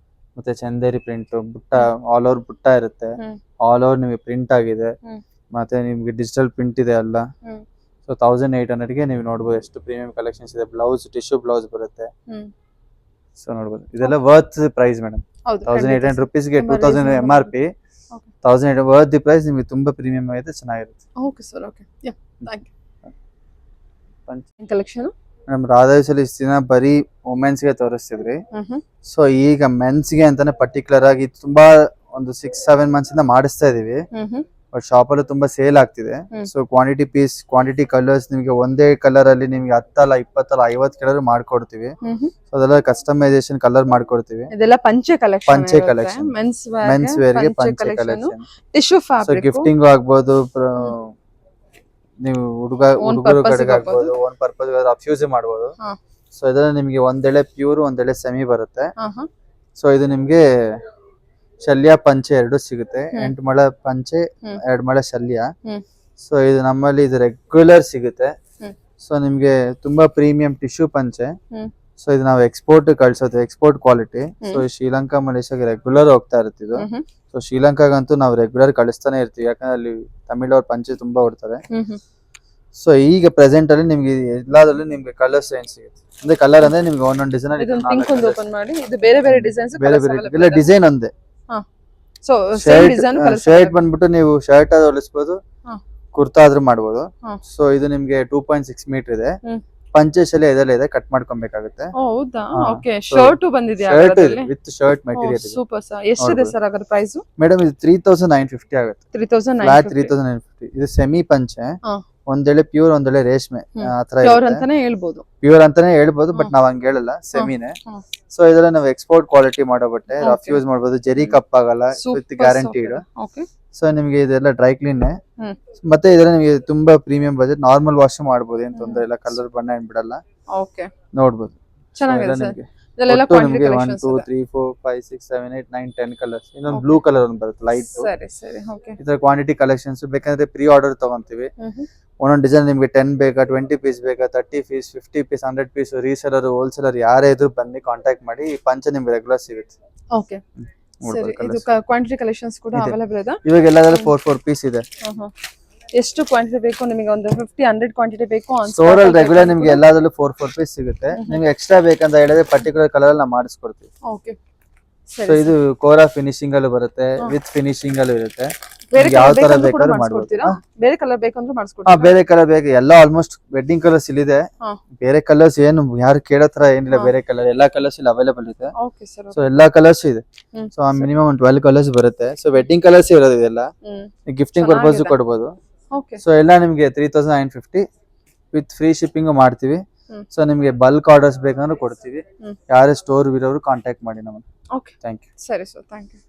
ಮತ್ತೆ ಚಂದೇರಿ ಪ್ರಿಂಟ್ ಬುಟ್ಟ, ಆಲ್ ಓವರ್ ಬುಟ್ಟ ಇರುತ್ತೆ,
ಹ್ಮ್.
ಆಲ್ ಓವರ್ ನಿಮಗೆ ಪ್ರಿಂಟ್ ಆಗಿದೆ.
ಹ್ಮ್.
ಮತ್ತೆ ನಿಮ್ಗೆ ಡಿಜಿಟಲ್ ಪ್ರಿಂಟ್ ಇದೆ ಅಲ್ಲ.
ಹ್ಮ್.
ಸೊ 1800ಗೆ ನೀವು ನೋಡ್ಬೋದು ಎಷ್ಟು ಪ್ರೀಮಿಯಂ ಕಲೆಕ್ಷನ್ಸ್ ಇದೆ. ಬ್ಲೌಸ್ ಟಿಶ್ಯೂ ಬ್ಲೌಸ್ ಬರುತ್ತೆ.
ಹ್ಮ್.
ಸೊ ನೋಡ್ಬೋದು ಇದೆಲ್ಲ ವರ್ತ್ ಪ್ರೈಸ್ ಮೇಡಮ್.
ಹೌದು
1800 rupeesಗೆ
ತುಂಬಾ
2000
reasonable.
MRP, 1800 worth the price. ನಿಮಗೆ ತುಂಬಾ ಪ್ರೀಮಿಯಂ ಆಗಿದೆ, ಚೆನ್ನಾಗಿರುತ್ತೆ.
Okay sir, okay, yeah, thank
ಪಂಚ್
ಯು. ಕಲೆಕ್ಷನ್
ಮೇಡಮ್ ರಾಧಾಸಲ್ಲಿ ಇಷ್ಟು ದಿನ ಬರೀ ವುಮೆನ್ಸ್ಗೆ ತೋರಿಸ್ತಿದ್ರಿ. ಸೊ ಈಗ ಮೆನ್ಸ್ಗೆ ಅಂತಾನೆ ಪರ್ಟಿಕ್ಯುಲರ್ ಆಗಿ ತುಂಬಾ ಒಂದು 6-7 months ಇಂದ ಮಾಡಿಸ್ತಾ ಇದೀವಿ. ಬಟ್ ಶಾಪಲ್ಲೂ ತುಂಬಾ ಸೇಲ್ ಆಗ್ತಿದೆ. So quantity piece, quantity colours ನಿಮಗೆ ಒಂದೇ ಕಲರ್ ಅಲ್ಲಿ ನಿಮ್ಗೆ 10 ಅಲ್ಲ 20 ಅಲ್ಲ 50 ಕಲರ್ ಮಾಡ್ಕೊಡ್ತೀವಿ. ಸೊ ಅದೆಲ್ಲ ಕಸ್ಟಮೈಸೇಷನ್ ಕಲರ್ ಮಾಡ್ಕೊಡ್ತೀವಿ.
ಇದೆಲ್ಲ ಪಂಚೆ ಕಲೆಕ್ಷನ್,
ಪಂಚೆ collection. ಮೆನ್ಸ್ ವೇರ್ ಗೆ ಪಂಚೆ collection,
tissue
so
fabric,
gifting ಆಗ್ಬೋದು, ನೀವು ಹುಡುಗರು
purpose
ಕಡೆಗೆ
ಗೆ
ಆಗ್ಬೋದು, ಓನ್ ಪರ್ಪಸ್ ಅಬ್ಯೂಸ್ ಮಾಡ್ಬೋದು.
ಹಾ.
ಸೊ ಇದರಲ್ಲಿ ನಿಮ್ಗೆ ಒಂದೆಳೆ ಪ್ಯೂರ್, ಒಂದೆಳೆ ಸೆಮಿ ಬರುತ್ತೆ.
ಆಹಾ,
ಸೊ ಇದು ನಿಮ್ಗೆ ಶಲ್ಯ ಪಂಚೆ ಎರಡು ಸಿಗುತ್ತೆ. 8 ಮೊಳ ಪಂಚೆ, 2 ಮೊಳ ಶಲ್ಯ.
ಹ್ಮ್.
ಸೊ ಇದು ನಮ್ಮಲ್ಲಿ ಇದು ರೆಗ್ಯುಲರ್ ಸಿಗುತ್ತೆ.
ಹ್ಮ್.
ಸೊ ನಿಮ್ಗೆ ತುಂಬಾ ಪ್ರೀಮಿಯಂ ಟಿಶ್ಯೂ ಪಂಚೆ.
ಹ್ಮ್.
ಸೊ ಇದು ನಾವು ಎಕ್ಸ್ಪೋರ್ಟ್ ಕಳ್ಸೋದು, ಎಕ್ಸ್ಪೋರ್ಟ್ ಕ್ವಾಲಿಟಿ. ಸೊ ಶ್ರೀಲಂಕಾ ಮಲೇಷ್ಯಾಗೆ ರೆಗ್ಯುಲರ್ ಹೋಗ್ತಾ ಇರುತ್ತೆ ಇದು.
ಹ್ಮ್
ಸೊ ಶ್ರೀಲಂಕಾಗಂತೂ ನಾವು ರೆಗ್ಯುಲರ್ ಕಳಿಸ್ತಾನೆ ಇರ್ತೀವಿ, ಯಾಕಂದ್ರೆ ಅಲ್ಲಿ ತಮಿಳ್ ಅವ್ರ ಪಂಚೆ ತುಂಬಾ ಹೊಡ್ತಾರೆ.
ಹ್ಮ್
ಸೊ ಈಗ ಪ್ರೆಸೆಂಟ್ ಅಲ್ಲಿ ನಿಮ್ಗೆ ಎಲ್ಲದಲ್ಲೂ ನಿಮ್ಗೆ ಕಲರ್ ಚೇಂಜ್ ಸಿಗುತ್ತೆ. ಅಂದ್ರೆ ಕಲರ್ ಅಂದ್ರೆ ನಿಮ್ಗೆ ಒಂದೊಂದು ಡಿಸೈನ್ ಅಲ್ಲಿ
ಇದೊಂದು ಪಿಂಕ್ ಒಂದು ಓಪನ್ ಮಾಡಿ, ಇದು ಬೇರೆ ಬೇರೆ ಡಿಸೈನ್ಸ್,
ಬೇರೆ ಬೇರೆ ಇಲ್ಲ ಡಿಸೈನ್ ಒಂದೇ.
ಸೊ ಸೇಮ್ ಡಿಸೈನ್
ಶರ್ಟ್ ಬಂದ್ಬಿಟ್ಟು ನೀವು ಶರ್ಟ್ ಆದ್ರೂ ಹೊಲಿಸ್ಬೋದು,
ಹಾ.
ಕುರ್ತಾ ಆದ್ರೂ ಮಾಡ್ಬೋದು.
ಹಾ.
ಸೊ ಇದು ನಿಮ್ಗೆ 2.6 ಮೀಟರ್ ಇದೆ.
ಹ್ಮ್.
ಪಂಚೆ ಶಲ್ಯ ಇದೆಲ್ಲ ಇದೆ, ಕಟ್ ಮಾಡ್ಕೊಬೇಕಾಗುತ್ತೆ.
ಹೌದಾ?
ಹಾ.
ಓಕೆ,
So,
ಶರ್ಟ್ ಬಂದಿದೆ
ಶರ್ಟ್ ವಿತ್ ಶರ್ಟ್ ಮೆಟೀರಿಯಲ್ ಇದೆ.
Super sir. ಎಷ್ಟಿದೆ ಸರ್ ಅದರ ಪ್ರೈಸ್?
ಮೇಡಮ್ ಇದು 3950 ಆಗುತ್ತೆ.
3950.
ಇದು ಸೆಮಿ ಪಂಚೆ,
ಹಾ.
ಒಂದೆಳೆ ಪ್ಯೂರ್, ಒಂದೆಳೆ ರೇಷ್ಮೆ, ಆತರ
ಪ್ಯೂರ್ ಅಂತಾನೆ ಹೇಳ್ಬೋದು.
ಪ್ಯೂರ್ ಅಂತಾನೆ ಹೇಳ್ಬೋದು, ಬಟ್ ನಾವ್ ಹಂಗ ಹೇಳಲ್ಲ, ಸೆಮಿನೇ. ಸೊ ಇದೆಲ್ಲ ನಾವು ಎಕ್ಸ್ಪೋರ್ಟ್ ಕ್ವಾಲಿಟಿ ಮಾಡೋ ಬಟ್ಟೆ, ರಫ್ ಯೂಸ್ ಮಾಡ್ಬೋದು, ಜರಿ ಕಪ್ ಆಗಲ್ಲ, ವಿತ್ ಗ್ಯಾರಂಟಿಡ್.
ಓಕೆ.
ಸೊ ನಿಮ್ಗೆ ಇದೆಲ್ಲ ಡ್ರೈ ಕ್ಲೀನ್.
ಹ್ಮ್.
ಮತ್ತೆ ಇದೆಲ್ಲ ನಿಮಗೆ ತುಂಬಾ ಪ್ರೀಮಿಯಂ ಬಜೆಟ್, ನಾರ್ಮಲ್ ವಾಶ್ ಮಾಡ್ಬೋದು, ಏನ್ ತೊಂದ್ರೆ ಇಲ್ಲ, ಕಲರ್ ಬಣ್ಣ ಏನ್ ಬಿಡಲ್ಲ,
ಓಕೆ,
ನೋಡ್ಬೋದು.
ಚೆನ್ನಾಗಿದೆ ಸರ್.
ನಿಮ್ಗೆ
ಇದೆಲ್ಲ
ಒಟ್ಟು
ಕ್ವಾಂಟಿಟಿ
ನಿಮ್ಗೆ 1
ಕಲೆಕ್ಷನ್ಸ್
2
ಇದೆ.
3 4 5 6 7 8 9 10 ಕಲರ್ಸ್. ಇನ್ನೊಂದು ಬ್ಲೂ ಕಲರ್ ಒಂದು ಬರುತ್ತೆ ಲೈಟ್.
ಸರಿ ಸರಿ, ಓಕೆ.
ಇದರ ಕ್ವಾಂಟಿಟಿ ಕಲೆಕ್ಷನ್ಸ್ ಬೇಕಂದ್ರೆ ಪ್ರೀ ಆರ್ಡರ್ ತಗೊಂತೀವಿ. ಒಂದೊಂದು ಡಿಸೈನ್ ನಿಮ್ಗೆ 10 ಬೇಕಾ, 20 ಪೀಸ್ ಬೇಕಾ, 30 piece, 50 piece, 100 piece, reseller, wholesaler ಯಾರೇ ಇದ್ರು ಬನ್ನಿ ಕಾಂಟ್ಯಾಕ್ಟ್ ಮಾಡಿ. ಈ ಪಂಚ ನಿಮ್ಗೆ ರೆಗ್ಯುಲರ್ ಸಿಗುತ್ತೆ.
ಓಕೆ, ಸರಿ. ಇದು ಕ್ವಾಂಟಿಟಿ ಕಲೆಕ್ಷನ್ಸ್ ಕೂಡ ಅವೈಲೇಬಲ್ ಇದೆ.
ಇವಾಗ ಎಲ್ಲದರಲ್ಲೂ 4 ಪೀಸ್ ಇದೆ.
ಎಷ್ಟು ಕ್ವಾಂಟಿಟಿ ಬೇಕು ನಿಮಗೆ? ಒಂದು 50-100 ಕ್ವಾಂಟಿಟಿ ಬೇಕು
ಸ್ಟೋರ್ ಅಲ್ಲಿ ರೆಗ್ಯುಲರ್ ನಿಮ್ಗೆ ಎಲ್ಲದರಲ್ಲೂ 4 ಪೀಸ್ ಸಿಗುತ್ತೆ. ನಿಮ್ಗೆ ಎಕ್ಸ್ಟ್ರಾ ಬೇಕಂತ ಹೇಳಿದ್ರೆ ಪರ್ಟಿಕ್ಯುಲರ್ ಕಲರ್ ಅಲ್ಲಿ ನಾವು ಮಾಡಿಸ್ಕೊಡ್ತೀವಿ.
ಓಕೆ,
ಸೊ ಇದು ಕೋರಾ ಫಿನಿಶಿಂಗ್ ಅಲ್ಲಿ ಬರುತ್ತೆ, ವಿತ್ ಫಿನಿಶಿಂಗ್ ಅಲ್ಲಿ ಇರುತ್ತೆ.
ಬೇರೆ
ಯಾವ
ಕಲರ್
ತರ
ಬೇಕಾದ್ರೂ
ಬೇಕಾದ್ರೂ
ಮಾಡಿಸ್ಕೊಡ್ತೀರಾ?
ಮಾಡ್ಬೋದು.
ಬೇರೆ ಕಲರ್ ಬೇಕಂದ್ರೂ ಮಾಡಿಸ್ಕೊಡ್ತೀರಾ?
ಬೇರೆ ಕಲರ್ ಬೇಕು, ಎಲ್ಲ ಆಲ್ಮೋಸ್ಟ್ ವೆಡ್ಡಿಂಗ್ ಕಲರ್ಸ್ ಇಲ್ಲಿದೆ. ಬೇರೆ ಕಲರ್ಸ್ ಏನು ಯಾರು ಕೇಳೋ ತರ ಏನಿಲ್ಲ, ಬೇರೆ ಕಲರ್ ಎಲ್ಲಾ ಕಲರ್ಸ್ ಇಲ್ಲಿ ಅವೈಲೇಬಲ್ ಇದೆ.
Okay sir.
ಸೊ ಎಲ್ಲಾ ಕಲರ್ಸ್ ಇದೆ. ಸೊ ಮಿನಿಮಮ್ 12 ಕಲರ್ಸ್ ಬರುತ್ತೆ. ಸೊ ವೆಡ್ಡಿಂಗ್ ಕಲರ್ಸ್ ಇರೋದು ಇದೆಲ್ಲ, ಗಿಫ್ಟಿಂಗ್ ಪರ್ಪಸ್ ಕೊಡ್ಬೋದು.
ಓಕೆ,
ಸೊ ಎಲ್ಲ ನಿಮ್ಗೆ 3950 ವಿತ್ ಫ್ರೀ ಶಿಪ್ಪಿಂಗ್ ಮಾಡ್ತೀವಿ. ಸೊ ನಿಮ್ಗೆ ಬಲ್ಕ್ ಆರ್ಡರ್ಸ್ ಬೇಕಂದ್ರೆ ಕೊಡ್ತೀವಿ. ಯಾರೇ ಸ್ಟೋರ್ ಇರೋರು ಕಾಂಟ್ಯಾಕ್ಟ್ ಮಾಡಿ ನಮ್ಮನ್ನು.
Okay,
thank you.
ಸರಿ ಸರ್, ಥ್ಯಾಂಕ್ ಯು.